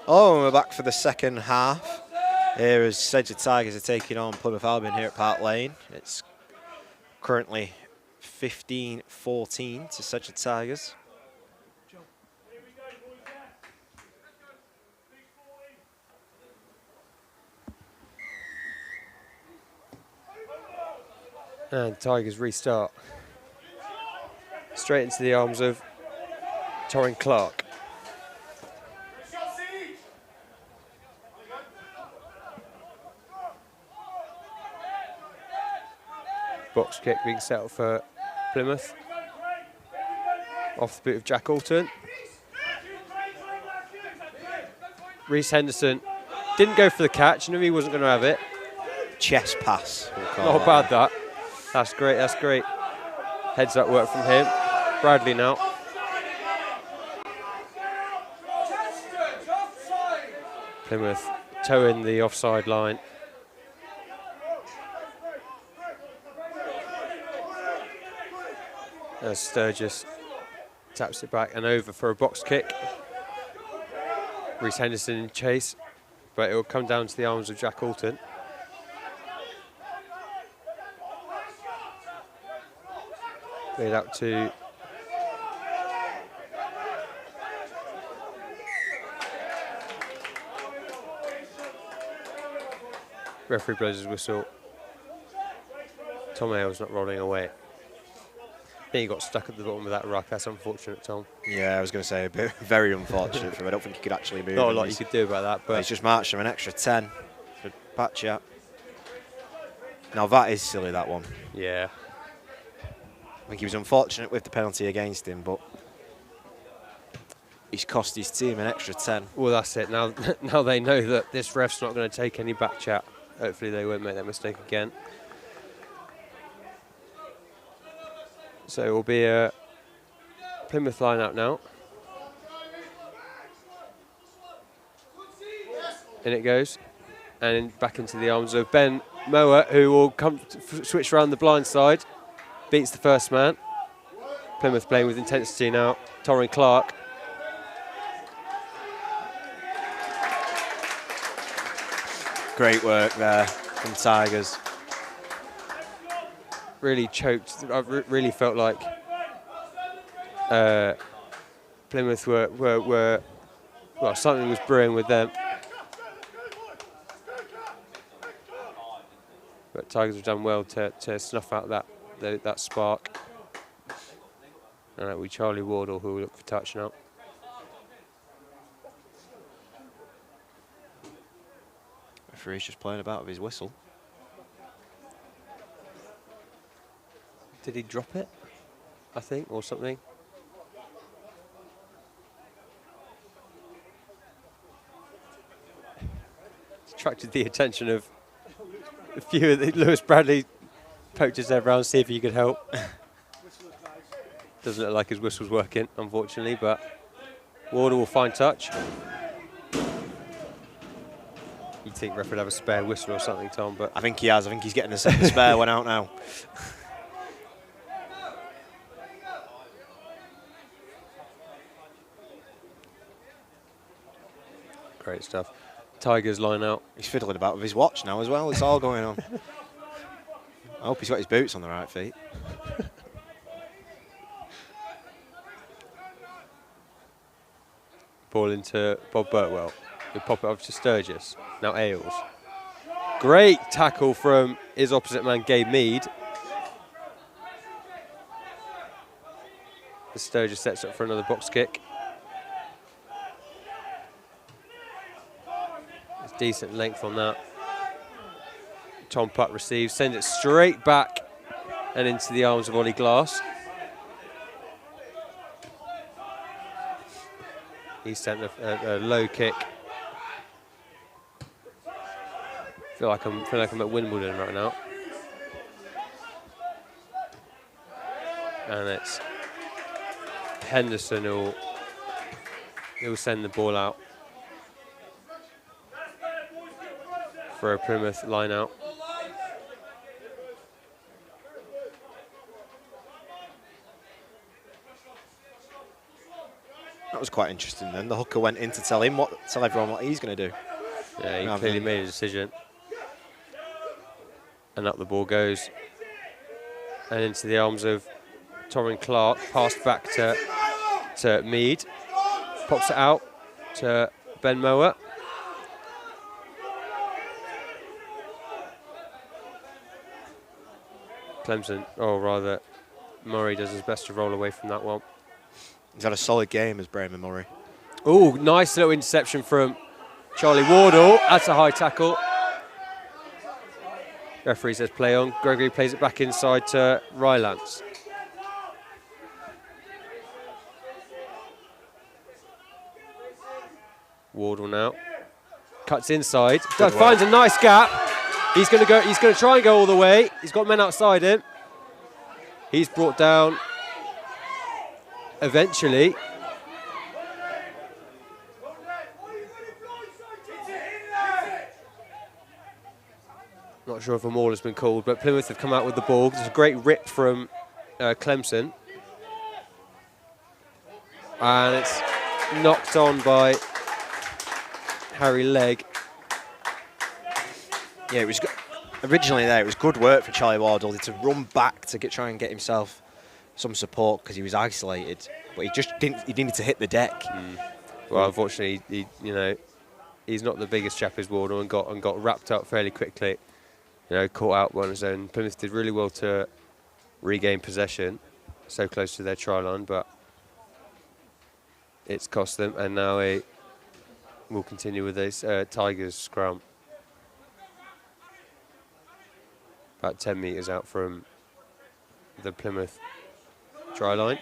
Oh, and we're back for the second half. Here as Sedgley Tigers are taking on Plymouth Albion here at Park Lane. It's currently 15-14 to Sedgley Tigers. And Tigers restart. Straight into the arms of Torrin Clark. Box kick being set up for Plymouth. Off the boot of Jack Alton. Reece Henderson didn't go for the catch, knew he wasn't going to have it. Chest pass. We'll call Not bad that. That's great, that's great. Heads up work from him. Bradley now. Plymouth toeing the offside line. As Sturgis taps it back and over for a box kick. Reece Henderson in chase, but it will come down to the arms of Jack Alton. Played out to referee blows his whistle. Tom Hale's not rolling away. I think he got stuck at the bottom of that ruck. That's unfortunate, Tom. Yeah, I was going to say, very unfortunate for him. I don't think he could actually move. Not a lot you could do about that, but he's just marched him an extra 10 for Patchat. Now that is silly, that one. yeah. I think he was unfortunate with the penalty against him, but he's cost his team an extra 10. Well, that's it. Now, now they know that this ref's not going to take any back chat. Hopefully they won't make that mistake again. So it will be a Plymouth line out now. In it goes. And back into the arms of Ben Mower, who will come switch around the blind side. Beats the first man. Plymouth playing with intensity now. Torrin Clark. Great work there from Tigers. Really choked. I really felt like Plymouth were well, something was brewing with them. But Tigers have done well to snuff out that spark. And that will be Charlie Wardle who will look for touch now. Referee's just playing about with his whistle. Did he drop it? I think, or something. It's attracted the attention of a few of the Lewis Bradley poked his head round, see if he could help. Doesn't look like his whistle's working, unfortunately, but Wardle will find touch. You'd think ref would have a spare whistle or something, Tom, but I think he has. I think he's getting the spare one out now. great stuff. Tigers line out. He's fiddling about with his watch now as well. It's all going on. I hope he's got his boots on the right feet. Ball into Bob Burtwell. We pop it off to Sturgis. Now Ailes. Great tackle from his opposite man, Gabe Mead. The Sturgis sets up for another box kick. It's decent length on that. Tom Putt receives, sends it straight back and into the arms of Ollie Glass. He sent a low kick. Feel like I'm at Wimbledon right now. And it's Henderson who'll send the ball out for a Plymouth line out. That was quite interesting then. The hooker went in to tell everyone what he's going to do. Yeah, he clearly made a decision. And up the ball goes. And into the arms of Torrin Clark. Passed back to Mead. Pops it out to Ben Mower. Clemson, or rather, Murray does his best to roll away from that one. He's had a solid game as Brayman Murray. Oh, nice little interception from Charlie Wardle. That's a high tackle. Referee says play on. Gregory plays it back inside to Rylance. Wardle now. Cuts inside. Finds a nice gap. He's going to go. He's going to try and go all the way. He's got men outside him. He's brought down eventually. Not sure if a maul has been called, but Plymouth have come out with the ball. There's a great rip from Clemson. And it's knocked on by Harry Legg. Yeah, it was originally there. It was good work for Charlie Wardle to run back to try and get himself some support because he was isolated, but he just didn't. He needed to hit the deck. Well, unfortunately, he's not the biggest chap as Wardle and got wrapped up fairly quickly. Caught out on his own. Plymouth did really well to regain possession, so close to their try line, but it's cost them. And now we'll continue with this Tigers scrum. About 10 metres out from the Plymouth try line.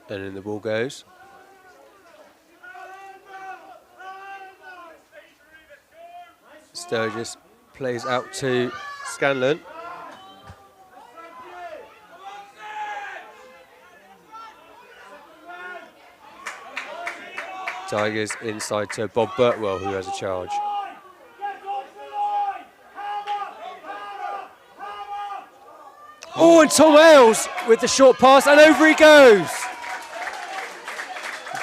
And in the ball goes. Sturgis plays out to Scanlon. Tigers inside to Bob Burtwell, who has a charge. Oh, and Tom Ailes with the short pass, and over he goes.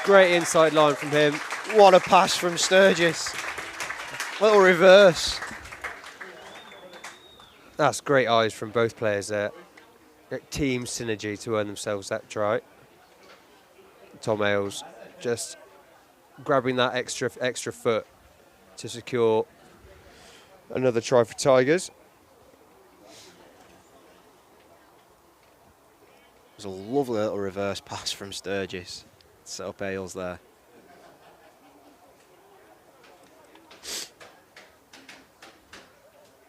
Great inside line from him. What a pass from Sturgis. Little reverse. That's great eyes from both players there. Team synergy to earn themselves that try. Tom Ailes just grabbing that extra foot to secure another try for Tigers. It was a lovely little reverse pass from Sturgis. Set up Ailes there.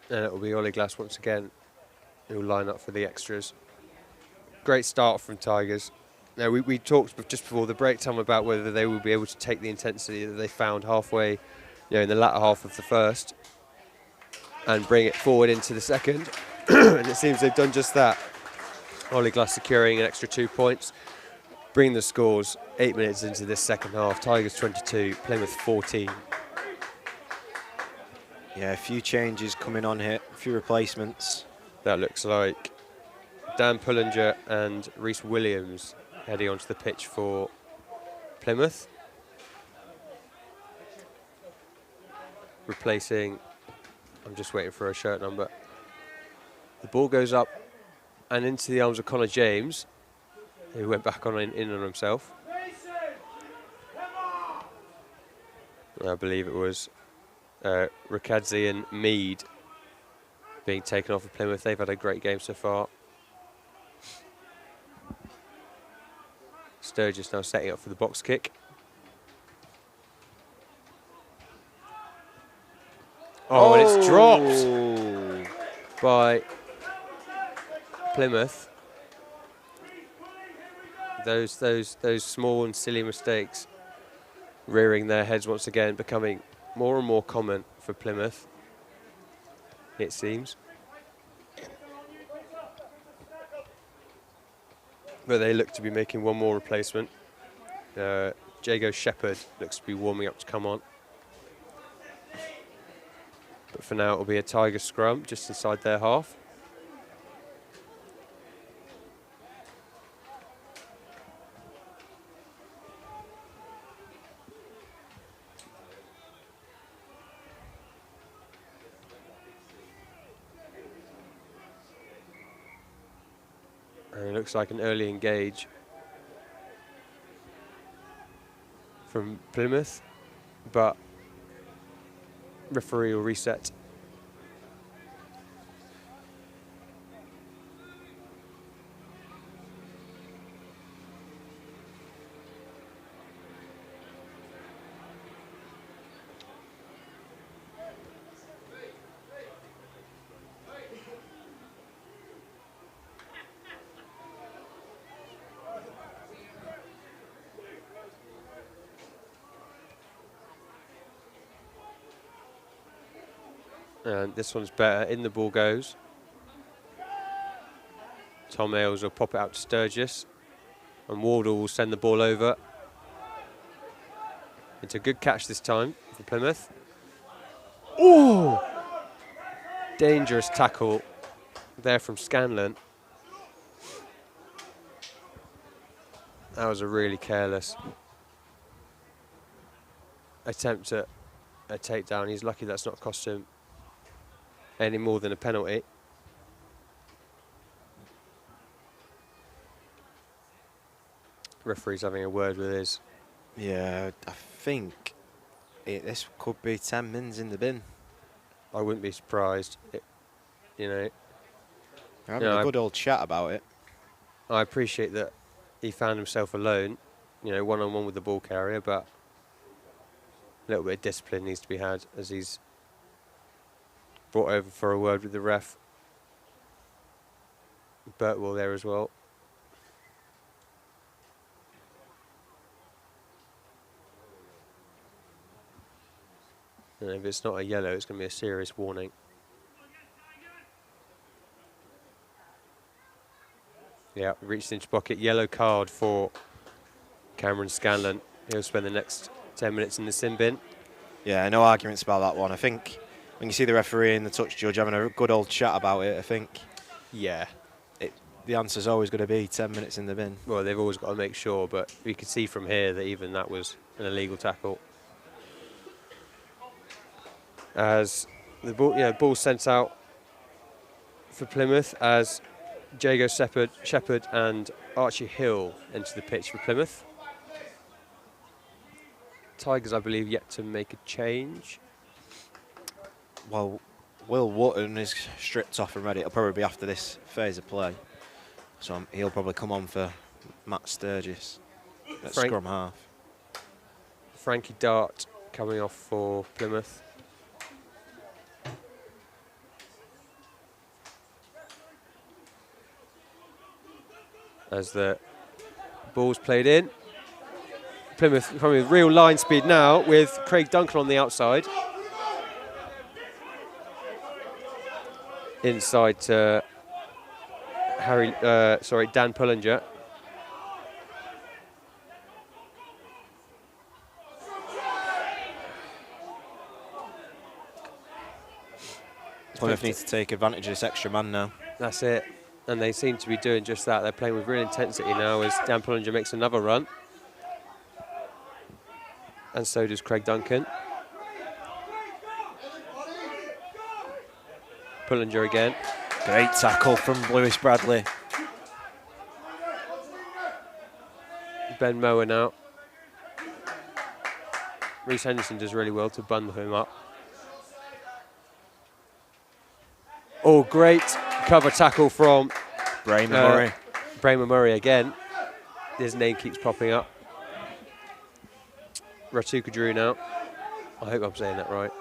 And it will be Ollie Glass once again who will line up for the extras. Great start from Tigers. Now we talked just before the break time about whether they will be able to take the intensity that they found halfway, in the latter half of the first, and bring it forward into the second. And it seems they've done just that. Ollie Glass securing an extra 2 points, bringing the scores 8 minutes into this second half. Tigers 22, Plymouth 14. Yeah, a few changes coming on here, a few replacements. That looks like Dan Pullinger and Reese Williams heading onto the pitch for Plymouth. Replacing, I'm just waiting for a shirt number. The ball goes up and into the arms of Connor James, who went back in on himself. I believe it was Ricadzi and Mead being taken off of Plymouth. They've had a great game so far. Sturgis now setting up for the box kick. Oh, and it's dropped by Plymouth. Those small and silly mistakes rearing their heads once again, becoming more and more common for Plymouth, it seems. But they look to be making one more replacement. Jago Shepherd looks to be warming up to come on. But for now, it'll be a Tiger scrum just inside their half. And it looks like an early engage from Plymouth, but referee will reset. And this one's better. In the ball goes. Tom Ailes will pop it out to Sturgis. And Wardle will send the ball over. It's a good catch this time for Plymouth. Oh! Dangerous tackle there from Scanlon. That was a really careless attempt at a takedown. He's lucky that's not cost him any more than a penalty. Referee's having a word with his. Yeah, I think this could be 10 mins in the bin. I wouldn't be surprised. They're having a good old chat about it. I appreciate that he found himself alone, one-on-one with the ball carrier, but a little bit of discipline needs to be had as he's brought over for a word with the ref. Burtwell there as well. And if it's not a yellow, it's going to be a serious warning. Yeah, reached into pocket. Yellow card for Cameron Scanlon. He'll spend the next 10 minutes in the sin bin. Yeah, no arguments about that one. I think when you see the referee and the touch judge having a good old chat about it, I think the answer's always going to be 10 minutes in the bin. Well, they've always got to make sure, but you could see from here that even that was an illegal tackle. As the ball sent out for Plymouth as Jago Shepherd and Archie Hill enter the pitch for Plymouth. Tigers, I believe, yet to make a change. Well, Will Wotton is stripped off and ready. It'll probably be after this phase of play. So he'll probably come on for Matt Sturgis at scrum half. Frankie Dart coming off for Plymouth. As the ball's played in. Plymouth coming with real line speed now with Craig Duncan on the outside. Inside to Dan Pullinger. Plymouth need to take advantage of this extra man now. That's it. And they seem to be doing just that. They're playing with real intensity now as Dan Pullinger makes another run. And so does Craig Duncan. Pullinger again. Great tackle from Lewis Bradley. Ben Mower now. Reece Henderson does really well to bundle him up. Oh, great cover tackle from Brayman Murray. Brayman Murray again. His name keeps popping up. Ratuka Drew now. I hope I'm saying that right.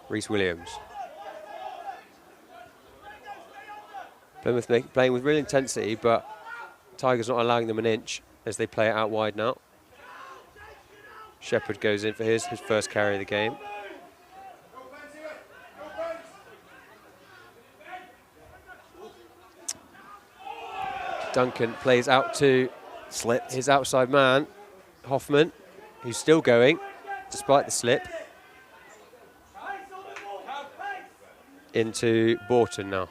Reece Williams. Plymouth playing with real intensity, but Tigers not allowing them an inch as they play it out wide now. Shepherd goes in for his first carry of the game. Duncan plays out to Slipped. His outside man, Hoffman, who's still going, despite the slip. Into Borton now.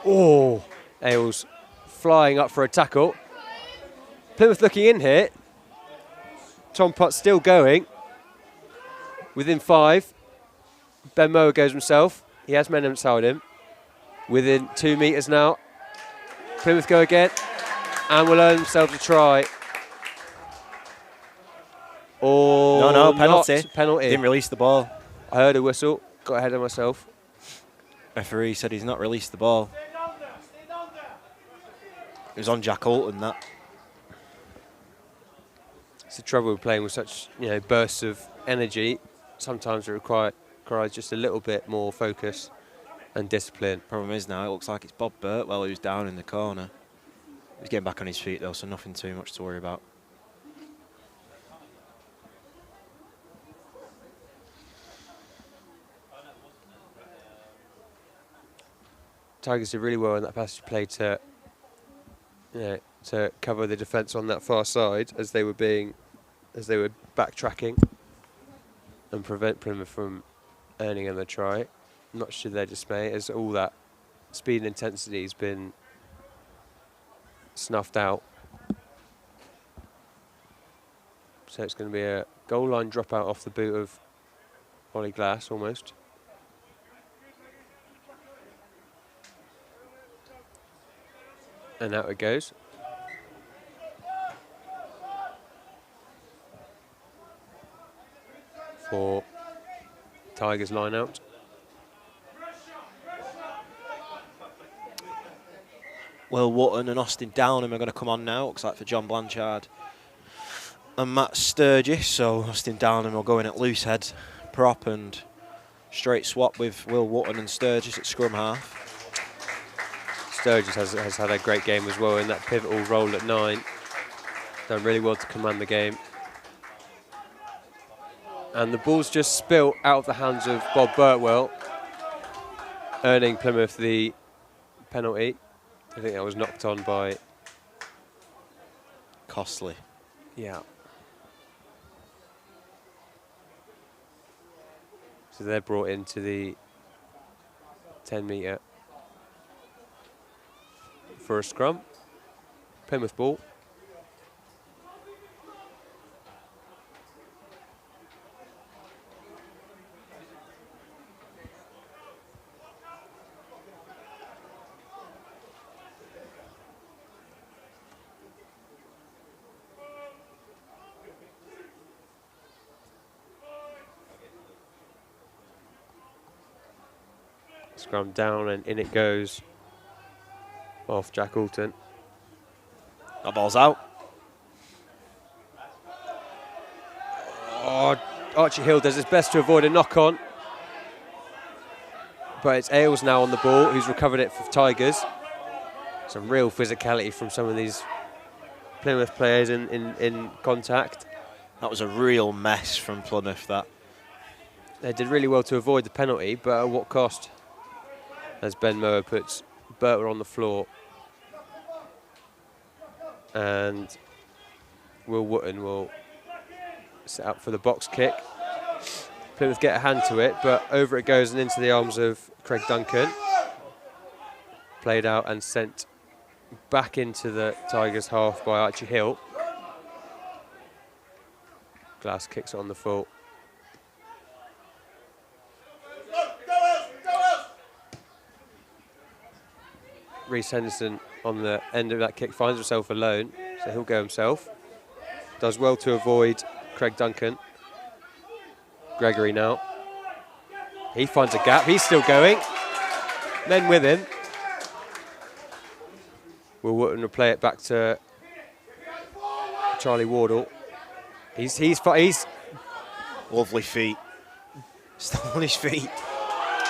Oh, Ailes flying up for a tackle. Plymouth looking in here. Tom Potts still going. Within 5. Ben Mower goes himself. He has men inside him. Within 2 metres now. Plymouth go again. And will earn themselves a try. Or No, penalty. Not. Penalty. Didn't release the ball. I heard a whistle. Got ahead of myself. Referee said he's not released the ball. It was on Jack Alton, that. It's the trouble with playing with such, bursts of energy. Sometimes it requires just a little bit more focus and discipline. Problem is now, it looks like it's Bob Birtwell who's down in the corner. He's getting back on his feet though, so nothing too much to worry about. Tigers did really well in that passage play to cover the defence on that far side as they were backtracking and prevent Plymouth from earning another try. Much to their dismay, as all that speed and intensity has been snuffed out. So it's going to be a goal line dropout off the boot of Ollie Glass almost. And out it goes. For Tigers line out. Will Wotton and Austin Downham are going to come on now, looks like for John Blanchard and Matt Sturgis. So Austin Downham will go in at loose head prop and straight swap with Will Wotton and Sturgis at scrum half. Sturgis has had a great game as well in that pivotal role at 9. Done really well to command the game. And the ball's just spilt out of the hands of Bob Birtwell, earning Plymouth the penalty. I think that was knocked on by Costly. Yeah. So they're brought into the 10-metre for a scrum. Plymouth ball. Scrum down and in it goes off Jack Alton. That ball's out. Oh, Archie Hill does his best to avoid a knock-on. But it's Ailes now on the ball, who's recovered it for Tigers. Some real physicality from some of these Plymouth players in contact. That was a real mess from Plymouth, that. They did really well to avoid the penalty, but at what cost? As Ben Mower puts Bertler on the floor. And Will Wotton will set up for the box kick. Plymouth get a hand to it, but over it goes and into the arms of Craig Duncan. Played out and sent back into the Tigers' half by Archie Hill. Glass kicks it on the full. Reece Henderson on the end of that kick finds himself alone, so he'll go himself. Does well to avoid Craig Duncan. Gregory now. He finds a gap, he's still going. Men with him. Will Wotton will play it back to Charlie Wardle. He's Lovely feet. Still on his feet.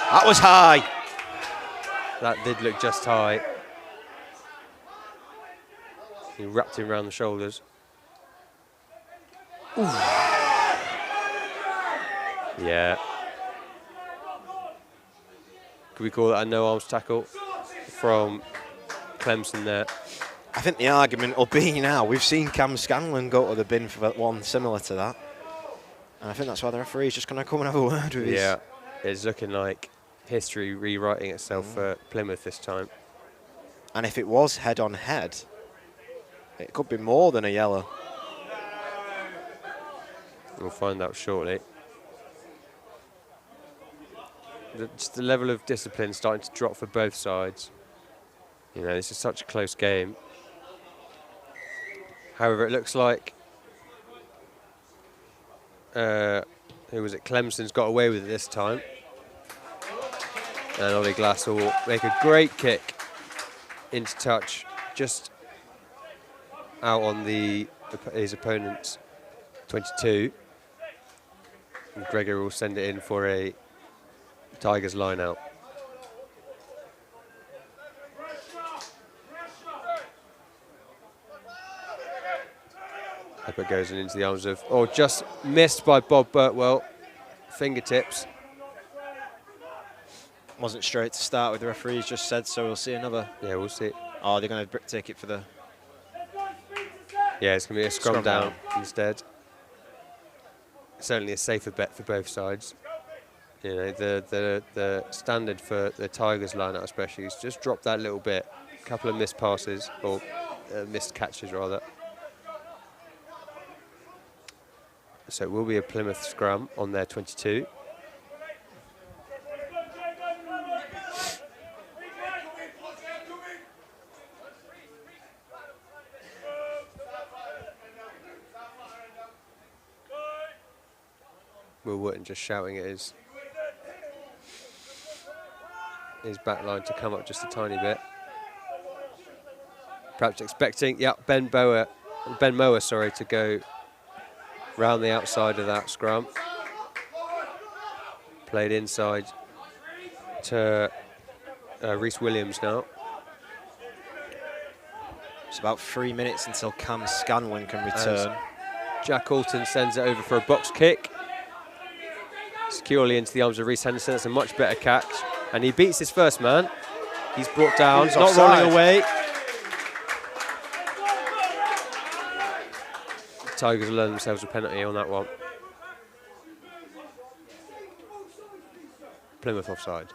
That was high. That did look just high. He wrapped him around the shoulders. Ooh. Yeah. Could we call that a no-arms tackle from Clemson there? I think the argument will be now, we've seen Cam Scanlon go to the bin for one similar to that. And I think that's why the referee's just going to come and have a word with Yeah, it's looking like history rewriting itself for Plymouth this time. And if it was head-on-head, it could be more than a yellow. We'll find out shortly. Just the level of discipline starting to drop for both sides. You know, this is such a close game. However, it looks like who was it? Clemson's got away with it this time. And Ollie Glass will make a great kick into touch, just out on his opponent's 22. And Gregor will send it in for a Tigers line out. Up it goes and into the arms of, just missed by Bob Burtwell. Fingertips. Wasn't straight to start with, the referees just said, so we'll see another. Yeah, we'll see. Oh, they're going to take it for the... Yeah, it's going to be a scrum down instead. Certainly a safer bet for both sides. You know, the standard for the Tigers line-out especially is just drop that little bit. A couple of missed passes, or missed catches rather. So it will be a Plymouth scrum on their 22. Will Wotton just shouting at his back line to come up just a tiny bit. Perhaps expecting, Ben Mower, to go round the outside of that scrum. Played inside to Rhys Williams now. It's about 3 minutes until Cam Scanlon can return. Jack Alton sends it over for a box kick. Securely into the arms of Rhys Henderson. That's a much better catch. And he beats his first man. He's brought down, not offside. rolling away. The Tigers will learn themselves a penalty on that one. Plymouth offside.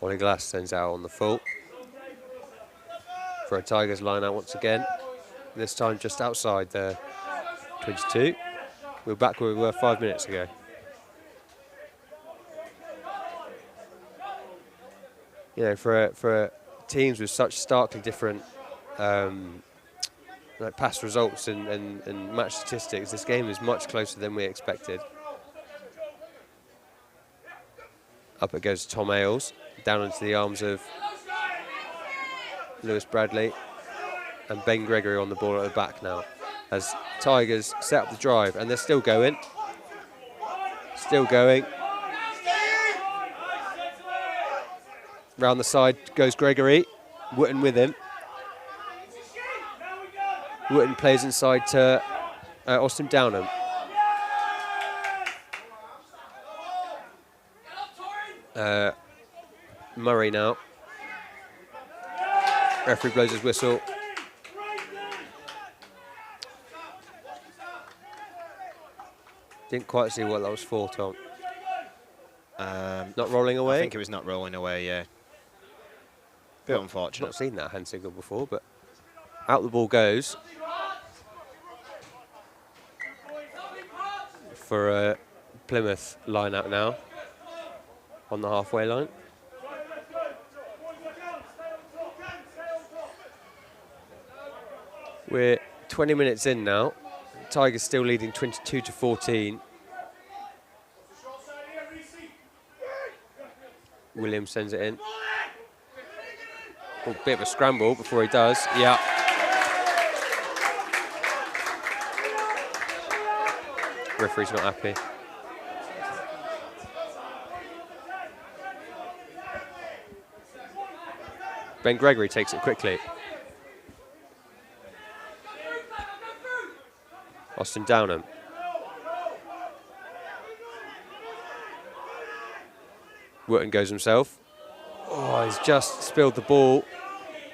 Ollie Glass sends out on the full. For a Tigers line out once again. This time just outside the 22. We're back where we were 5 minutes ago. You know, for teams with such starkly different like past results and match statistics, this game is much closer than we expected. Up it goes to Tom Ailes, down into the arms of Lewis Bradley. And Ben Gregory on the ball at the back now. As Tigers set up the drive, and they're still going. Still going. Round the side goes Gregory. Wotton with him. Wotton plays inside to Austin Downham. Murray now. Referee blows his whistle. Didn't quite see what that was for, Tom. Not rolling away? I think it was not rolling away, yeah. Bit unfortunate. Not seen that hand signal before, but out the ball goes. For a Plymouth line out now. On the halfway line. We're 20 minutes in now. Tigers still leading 22-14. Williams sends it in. Bit of a scramble before he does. Yeah. Referee's not happy. Ben Gregory takes it quickly. Austin Downham. Wotton goes himself. Oh, he's just spilled the ball.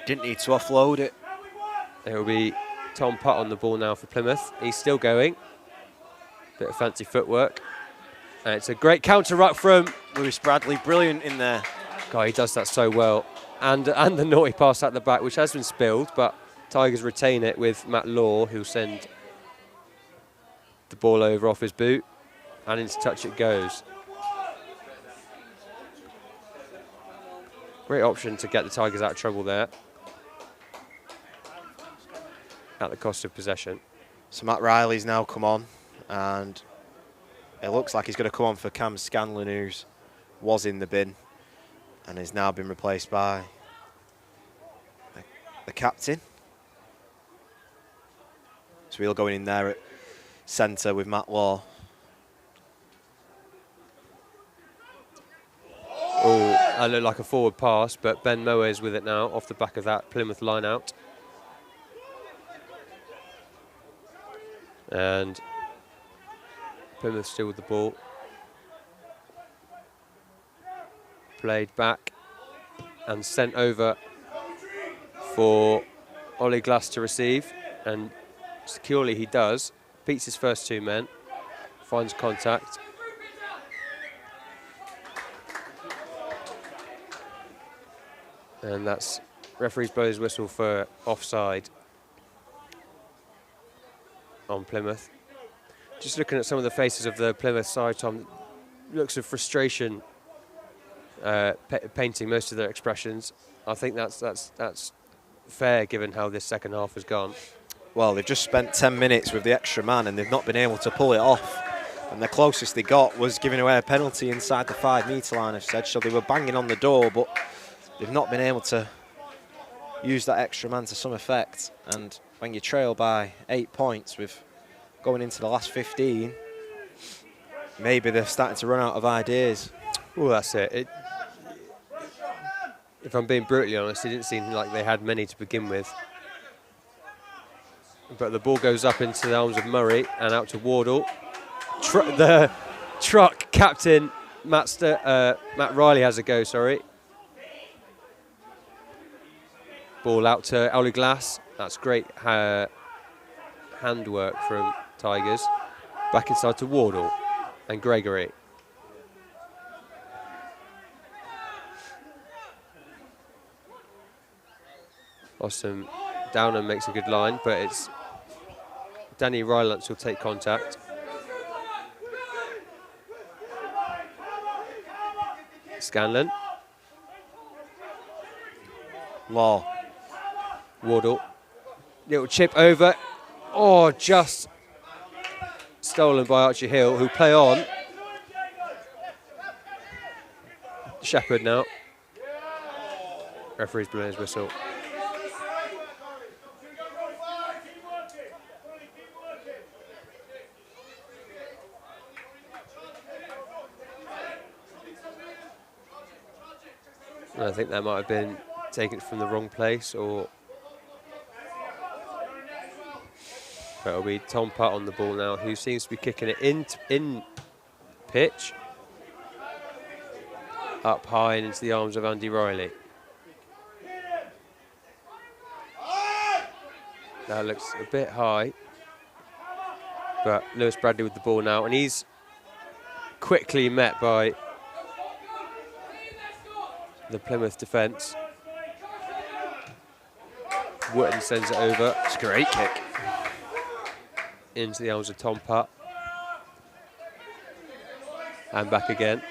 Didn't need to offload it. It will be Tom Putt on the ball now for Plymouth. He's still going. Bit of fancy footwork. And it's a great counter-ruck from Lewis Bradley, brilliant in there. God, he does that so well. And the naughty pass at the back, which has been spilled, but Tigers retain it with Matt Law, who'll send the ball over off his boot, and into touch it goes. Great option to get the Tigers out of trouble there, at the cost of possession. So Matt Riley's now come on, and it looks like he's going to come on for Cam Scanlon, who was in the bin and has now been replaced by the captain. So he'll go in there at centre with Matt Law. Oh, that looked like a forward pass, but Ben Moe is with it now off the back of that Plymouth line out. And Plymouth still with the ball. Played back and sent over for Ollie Glass to receive, and securely he does. Beats his first two men, finds contact. And that's referee's blows his whistle for offside on Plymouth. Just looking at some of the faces of the Plymouth side, Tom, looks of frustration painting most of their expressions. I think that's fair given how this second half has gone. Well, they've just spent 10 minutes with the extra man and they've not been able to pull it off. And the closest they got was giving away a penalty inside the 5-metre line of Sedge. So they were banging on the door, but they've not been able to use that extra man to some effect. And when you trail by 8 points with going into the last 15, maybe they're starting to run out of ideas. Well, that's it. If I'm being brutally honest, it didn't seem like they had many to begin with. But the ball goes up into the arms of Murray and out to Wardle. The truck captain, Matt Riley, has a go, sorry. Ball out to Ollie Glass. That's great handwork from Tigers. Back inside to Wardle and Gregory. Austin Downham makes a good line, but it's Danny Rylance will take contact. Scanlon. Law. Wardle. Little chip over. Oh, just stolen by Archie Hill, who play on. Shepherd now. Referee's blowing his whistle. I think that might have been taken from the wrong place, or but it'll be Tom Putt on the ball now, who seems to be kicking it in pitch, up high and into the arms of Andy Riley. That looks a bit high, but Lewis Bradley with the ball now, and he's quickly met by the Plymouth defence. Wotton sends it over. It's a great kick. Into the arms of Tom Putt. And back again.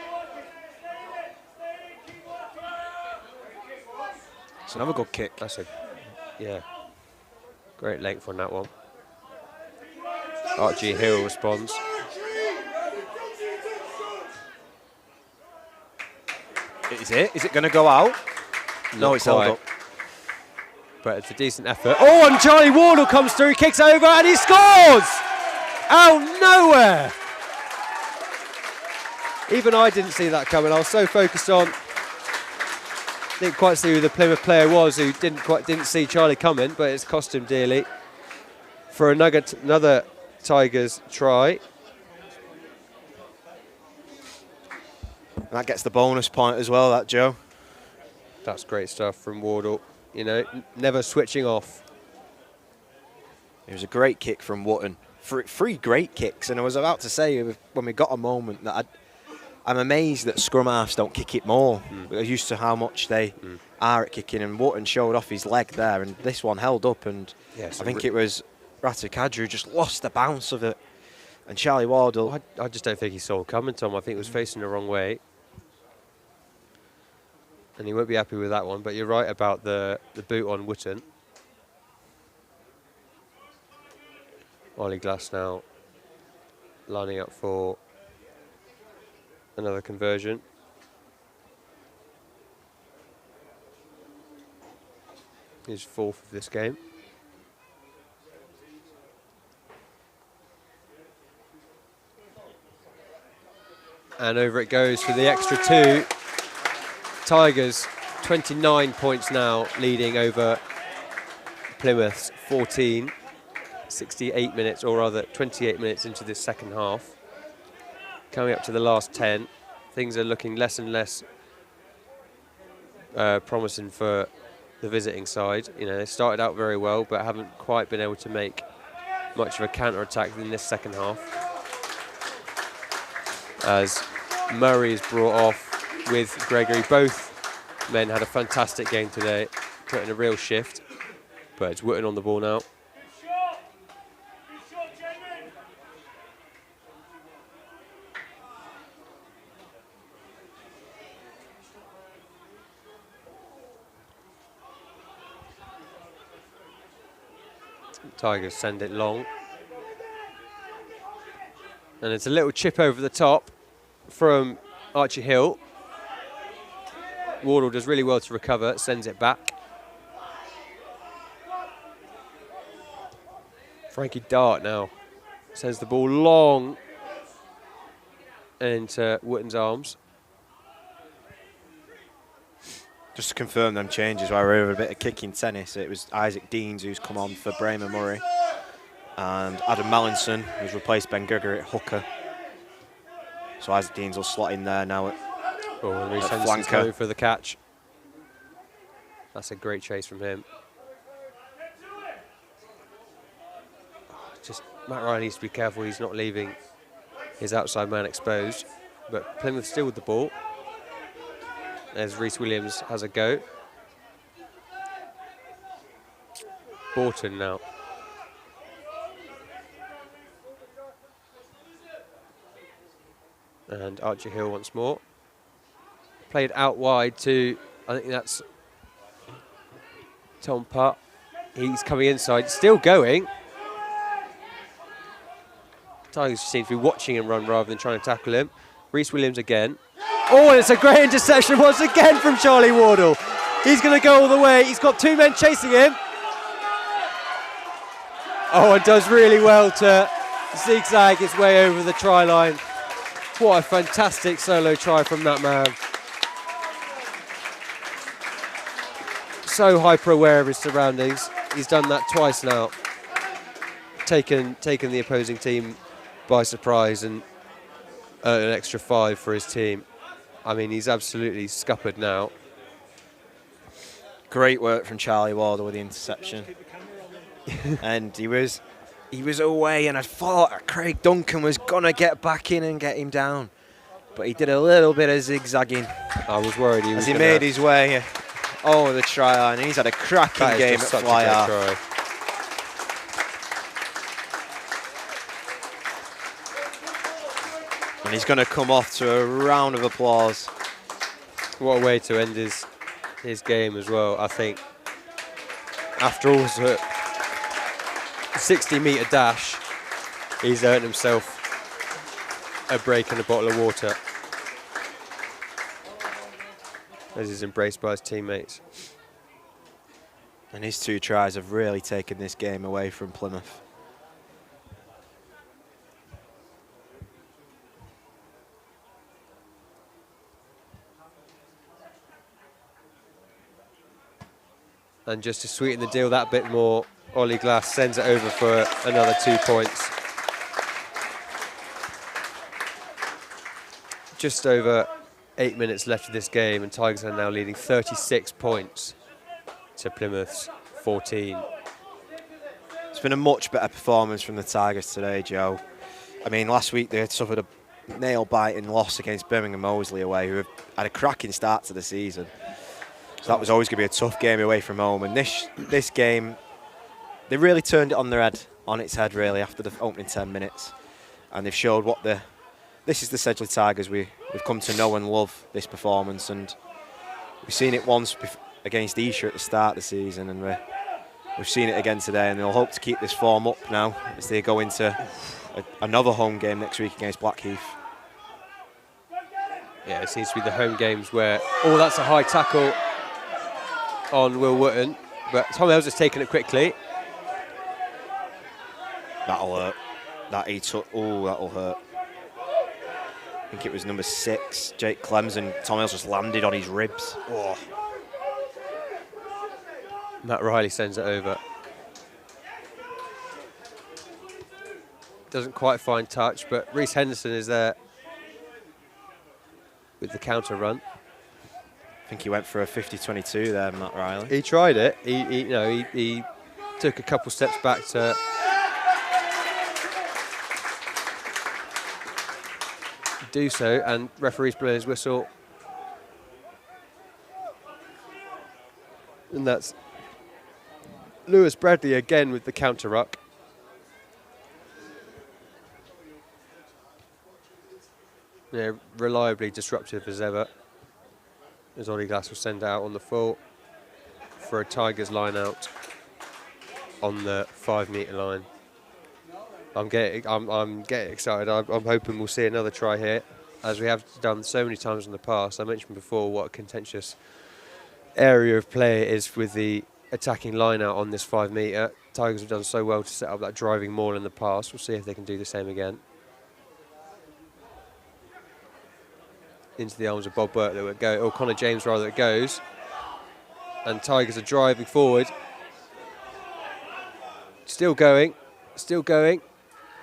It's another good kick. That's yeah. Great length on that one. Archie Hill responds. Is it going to go out? No, it's held up. But it's a decent effort. Oh, and Charlie Wardle comes through, kicks over, and he scores! Out nowhere! Even I didn't see that coming. I was so focused on, didn't quite see who the Plymouth player was, who didn't see Charlie coming, but it's cost him dearly. For another Tigers try. And that gets the bonus point as well, that, Joe. That's great stuff from Wardle. You know, never switching off. It was a great kick from Wootton. Three great kicks, and I was about to say when we got a moment that I'm amazed that scrum halves don't kick it more. We're used to how much they are at kicking, and Wootton showed off his leg there, and this one held up, and yes, I think it was Ratakadru just lost the bounce of it. And Charlie Wardle... I just don't think he saw it coming, Tom. I think he was facing the wrong way. And he won't be happy with that one, but you're right about the boot on Wootton. Ollie Glass now lining up for another conversion. His fourth of this game. And over it goes for the extra two. Tigers, 29 points now, leading over Plymouth's 14. 68 minutes, or rather 28 minutes into this second half. Coming up to the last 10, things are looking less and less promising for the visiting side. You know, they started out very well, but haven't quite been able to make much of a counter-attack in this second half. As Murray is brought off with Gregory. Both men had a fantastic game today, putting a real shift, but it's Wootton on the ball now. Tigers send it long. And it's a little chip over the top from Archie Hill. Wardle does really well to recover, sends it back. Frankie Dart now sends the ball long into Wootton's arms. Just to confirm them changes while we're over a bit of kicking tennis, it was Isaac Deans who's come on for Bramer Murray, and Adam Mallinson who's replaced Ben Gregory at hooker. So Isaac Deans will slot in there now at flanker. Going for the catch. That's a great chase from him. Just Matt Ryan needs to be careful he's not leaving his outside man exposed. But Plymouth still with the ball. As Rhys Williams has a go. Borton now. And Archie Hill once more. Played out wide to, I think that's Tom Putt. He's coming inside, still going. Tigers seem to be watching him run rather than trying to tackle him. Rhys Williams again. Oh, and it's a great interception once again from Charlie Wardle. He's going to go all the way. He's got two men chasing him. Oh, and does really well to zigzag his way over the try line. What a fantastic solo try from that man. So hyper-aware of his surroundings. He's done that twice now. Taken the opposing team by surprise and an extra 5 for his team. I mean, he's absolutely scuppered now. Great work from Charlie Wardle with the interception. And he was away, and I thought Craig Duncan was going to get back in and get him down. But he did a little bit of zigzagging. I was worried he was as he made his way over the try line. And he's had a cracking game at fly half. And he's going to come off to a round of applause. What a way to end his game as well, I think. After all, a 60-metre dash, he's earned himself a break and a bottle of water. As he's embraced by his teammates. And his 2 tries have really taken this game away from Plymouth. And just to sweeten the deal that bit more, Ollie Glass sends it over for another 2 points. Just over 8 minutes left of this game, and Tigers are now leading 36 points to Plymouth's 14. It's been a much better performance from the Tigers today, Joe. I mean, last week they had suffered a nail-biting loss against Birmingham Moseley away, who have had a cracking start to the season. So that was always going to be a tough game away from home. And this game, they really turned it on its head, really, after the opening 10 minutes. And they've showed this is the Sedgley Tigers we've come to know and love this performance. And we've seen it once against Esher at the start of the season, and we've seen it again today. And they'll hope to keep this form up now as they go into another home game next week against Blackheath. Yeah, it seems to be the home games where... Oh, that's a high tackle on Will Wootton, but Tom Ells has taken it quickly. That'll hurt. That'll hurt. I think it was number 6, Jake Clems, and Tom Ells just landed on his ribs. Oh. Matt Riley sends it over. Doesn't quite find touch, but Reece Henderson is there with the counter run. I think he went for a 50-22 there, Matt Riley. He tried it. He took a couple steps back to do so, and referee's blowing his whistle. And that's Lewis Bradley again with the counter ruck. Yeah, reliably disruptive as ever, as Ollie Glass will send out on the full for a Tigers line out on the 5 metre line. I'm getting excited. I'm hoping we'll see another try here, as we have done so many times in the past. I mentioned before what a contentious area of play it is with the attacking line out on this 5 metre. Tigers have done so well to set up that driving maul in the past. We'll see if they can do the same again. Into the arms of Bob Burke that would go, or Connor James rather, it goes. And Tigers are driving forward. Still going.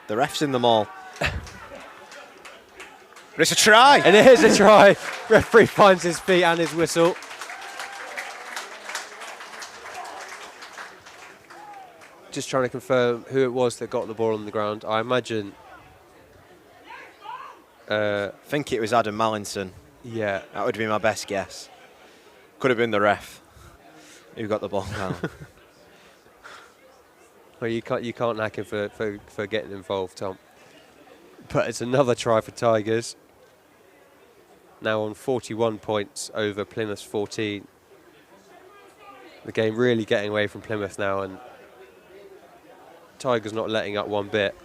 The ref's in the mall. But it's a try! And it is a try. Referee finds his feet and his whistle. Just trying to confirm who it was that got the ball on the ground. I imagine... I think it was Adam Mallinson. Yeah. That would be my best guess. Could have been the ref who got the ball down. Well, you can't knack him for getting involved, Tom. But it's another try for Tigers. Now on 41 points over Plymouth's 14. The game really getting away from Plymouth now, and Tigers not letting up one bit.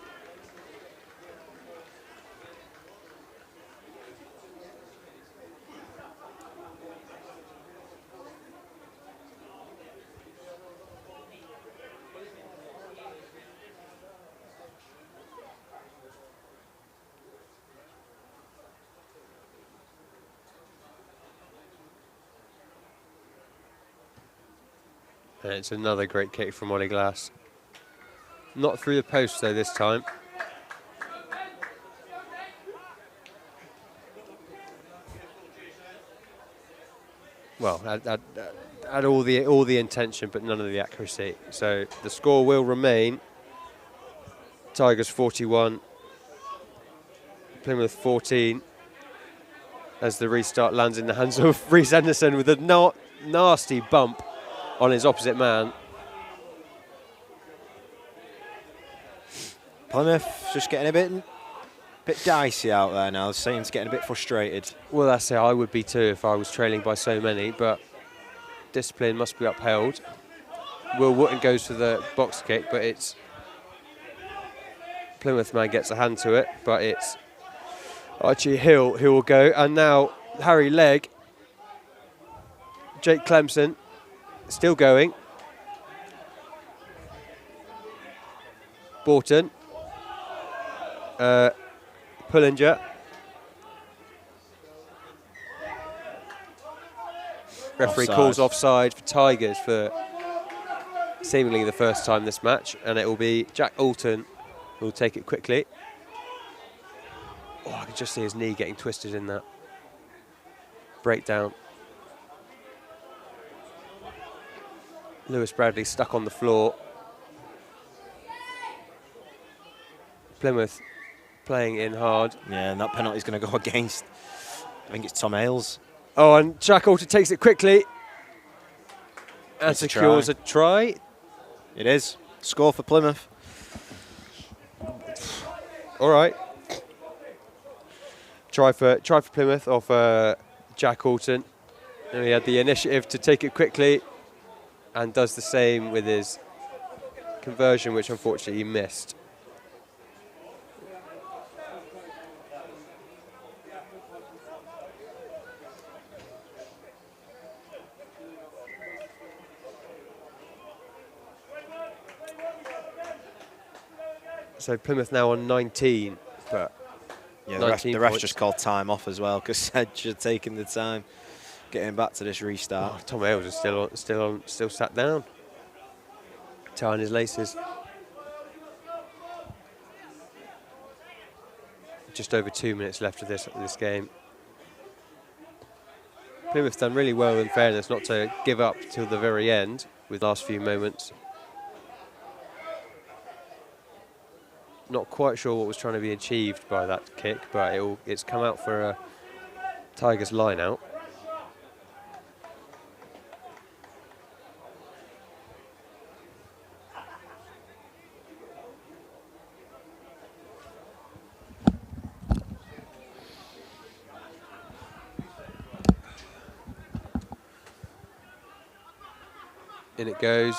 And it's another great kick from Ollie Glass. Not through the post though this time. Well, had all the intention, but none of the accuracy. So the score will remain Tigers 41, Plymouth 14. As the restart lands in the hands of Reece Henderson with a nasty bump on his opposite man. Plymouth just getting a bit dicey out there now. Satan's getting a bit frustrated. Well, that's it. I would be too if I was trailing by so many, but discipline must be upheld. Will Wootton goes for the box kick, but it's Plymouth man gets a hand to it, but it's Archie Hill who will go. And now Harry Legg, Jake Clemson, still going. Borton. Pullinger. Referee calls offside for Tigers for seemingly the first time this match, and it will be Jack Alton who will take it quickly. Oh, I can just see his knee getting twisted in that. breakdown. Lewis Bradley stuck on the floor. Plymouth playing in hard. Yeah, and that penalty's going to go against, I think it's Tom Ailes. Oh, and Jack Alter takes it quickly and It's a secures a try. It is. Score for Plymouth. All right. Try for Plymouth off Jack Alton. And he had the initiative to take it quickly and does the same with his conversion, which unfortunately he missed. So Plymouth now on 19, but Yeah, 19 the ref points. just called time off as well because Sedge had taken the time getting back to this restart. Oh, Tom Ailes is still sat down, tying his laces. Just over 2 minutes left of this game. Plymouth done really well, in fairness, not to give up till the very end with last few moments. Not quite sure what was trying to be achieved by that kick, but it's come out for a Tigers line out. In it goes,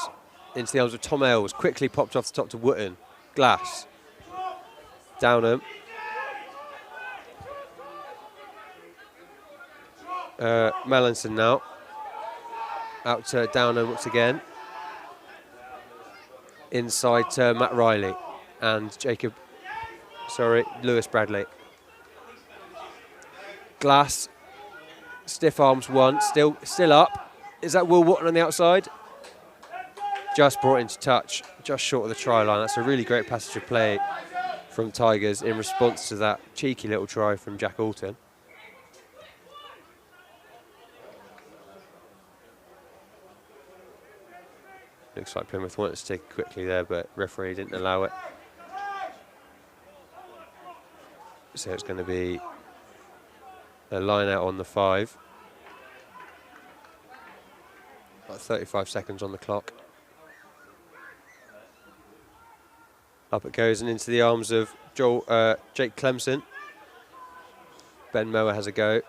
into the arms of Tom Ailes, quickly popped off the top to Wootton. Glass. Downham. Melanson now. Out to Downham once again. Inside to Matt Riley and Lewis Bradley. Glass. Stiff arms one, still up. Is that Will Wootton on the outside? Just brought into touch, just short of the try line. That's a really great passage of play from Tigers in response to that cheeky little try from Jack Alton. Looks like Plymouth wanted to take it quickly there, but referee didn't allow it. So it's going to be a line out on the 5. About 35 seconds on the clock. Up it goes and into the arms of Jake Clemson. Ben Mower has a go.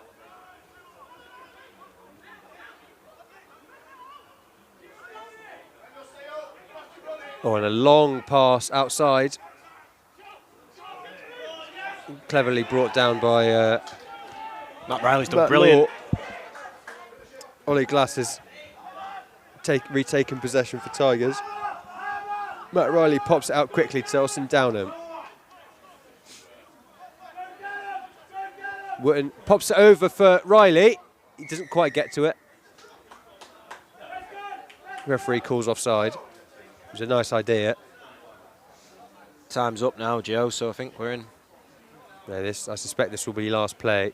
Oh, and a long pass outside. Cleverly brought down by Matt Riley's done brilliant. Ollie Glass has retaken possession for Tigers. Matt Riley pops it out quickly to Austin Downham. Wootton pops it over for Riley. He doesn't quite get to it. Referee calls offside. It was a nice idea. Time's up now, Joe, so I think we're in. Yeah, I suspect this will be last play.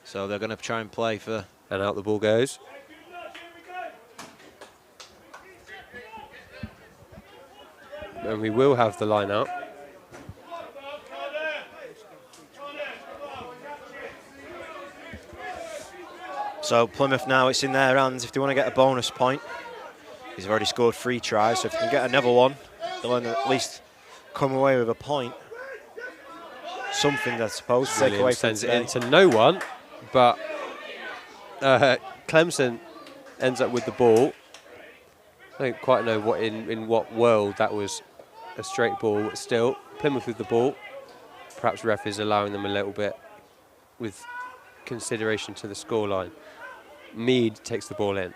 So they're going to try and play for... And out the ball goes. And we will have the line out. So Plymouth now, it's in their hands if they want to get a bonus point. He's already scored 3 tries, so if they can get another one, they'll at least come away with a point. Something they're supposed to take away from sends it into no one, but Clemson ends up with the ball. I don't quite know what in what world that was a straight ball, but still, Plymouth with the ball. Perhaps ref is allowing them a little bit with consideration to the scoreline. Mead takes the ball in.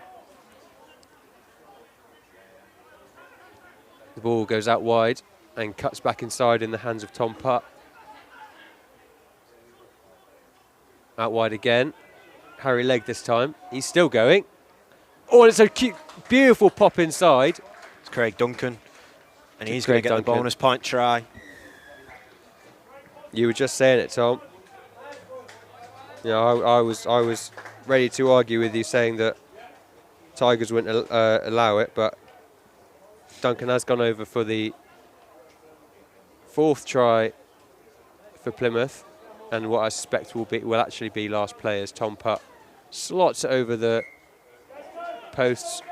The ball goes out wide and cuts back inside in the hands of Tom Putt. Out wide again. Harry Legg this time. He's still going. Oh, it's a cute, beautiful pop inside. It's Craig Duncan. And he's going to get the bonus point try. You were just saying it, Tom. I was ready to argue with you saying that Tigers wouldn't allow it, but Duncan has gone over for the 4th try for Plymouth, and what I suspect will actually be last play as Tom Putt slots it over the posts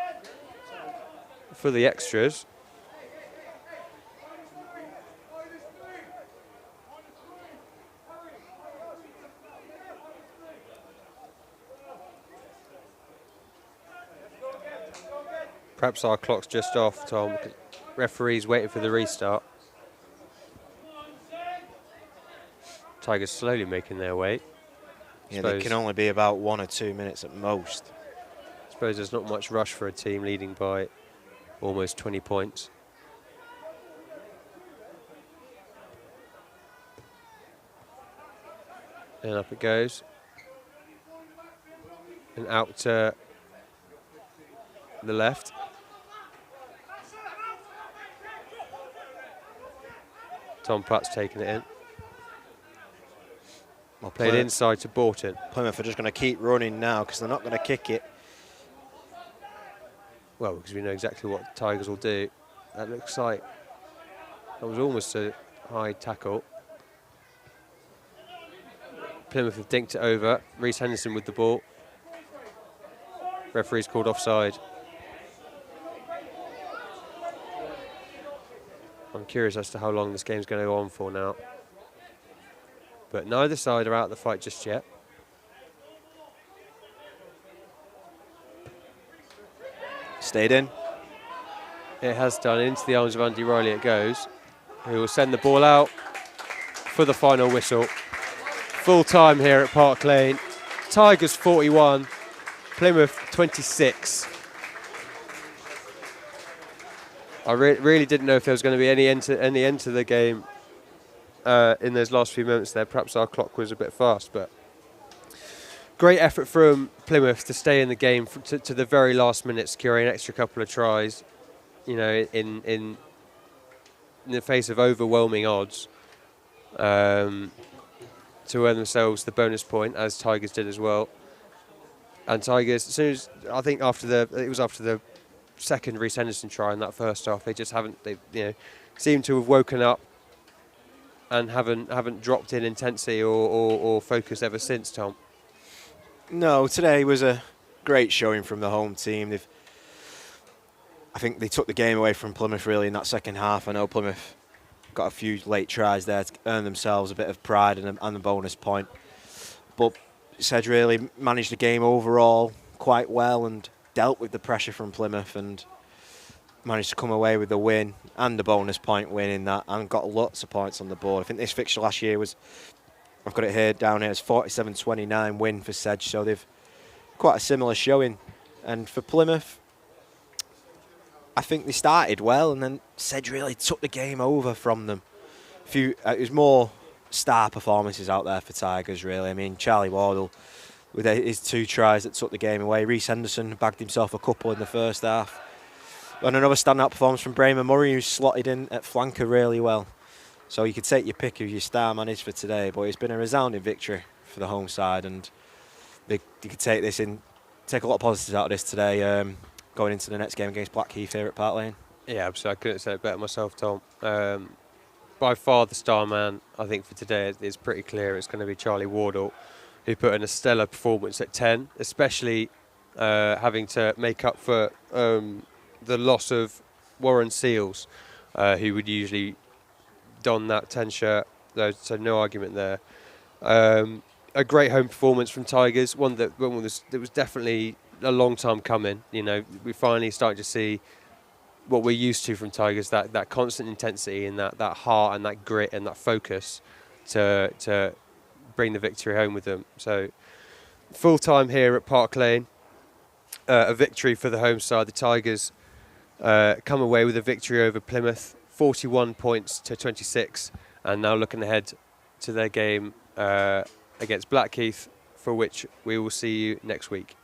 for the extras. Perhaps our clock's just off, Tom. Referee's waiting for the restart. Tigers slowly making their way. Yeah, they can only be about 1 or 2 minutes at most. I suppose there's not much rush for a team leading by almost 20 points. And up it goes. And out to the left. Tom Putt's taking it in. Well, played inside to Borton. Plymouth are just going to keep running now because they're not going to kick it. Well, because we know exactly what Tigers will do. That looks like that was almost a high tackle. Plymouth have dinked it over. Reece Henderson with the ball. Referee's called offside. I'm curious as to how long this game's going to go on for now. But neither side are out of the fight just yet. Stayed in. It has done. Into the arms of Andy Riley it goes, who will send the ball out for the final whistle. Full time here at Park Lane. Tigers 41, Plymouth 26. I really didn't know if there was going to be any end to the game in those last few moments there. Perhaps our clock was a bit fast, but great effort from Plymouth to stay in the game to the very last minute, securing an extra couple of tries. You know, in the face of overwhelming odds, to earn themselves the bonus point, as Tigers did as well. And Tigers, as soon as I think after the second Reece Henderson try in that first half, they seem to have woken up and haven't dropped in intensity or focus ever since, Tom. No, today was a great showing from the home team. I think they took the game away from Plymouth really in that second half. I know Plymouth got a few late tries there to earn themselves a bit of pride and a bonus point. But Sedge really managed the game overall quite well and dealt with the pressure from Plymouth and managed to come away with a win and a bonus point win in that and got lots of points on the board. I think this fixture last year was, I've got it here down here, it's 47-29 win for Sedge, so they've quite a similar showing. And for Plymouth, I think they started well and then Sedge really took the game over from them. It was more star performances out there for Tigers really. I mean, Charlie Wardle with his 2 tries that took the game away. Reece Henderson bagged himself a couple in the first half. And another standout performance from Brayman Murray, who slotted in at flanker really well. So you could take your pick of your star man is for today, but it's been a resounding victory for the home side, and you could take a lot of positives out of this today, going into the next game against Blackheath here at Park Lane. Yeah, absolutely. I couldn't say it better myself, Tom. By far the star man, I think, for today is pretty clear. It's going to be Charlie Wardle, who put in a stellar performance at 10, especially having to make up for the loss of Warren Seals, who would usually don that 10 shirt, so no argument there. A great home performance from Tigers, one that was definitely a long time coming. You know, we finally started to see what we're used to from Tigers, that constant intensity and that heart and that grit and that focus to bring the victory home with them. So full time here at Park Lane, a victory for the home side. The Tigers come away with a victory over Plymouth, 41 points to 26, and now looking ahead to their game against Blackheath, for which we will see you next week.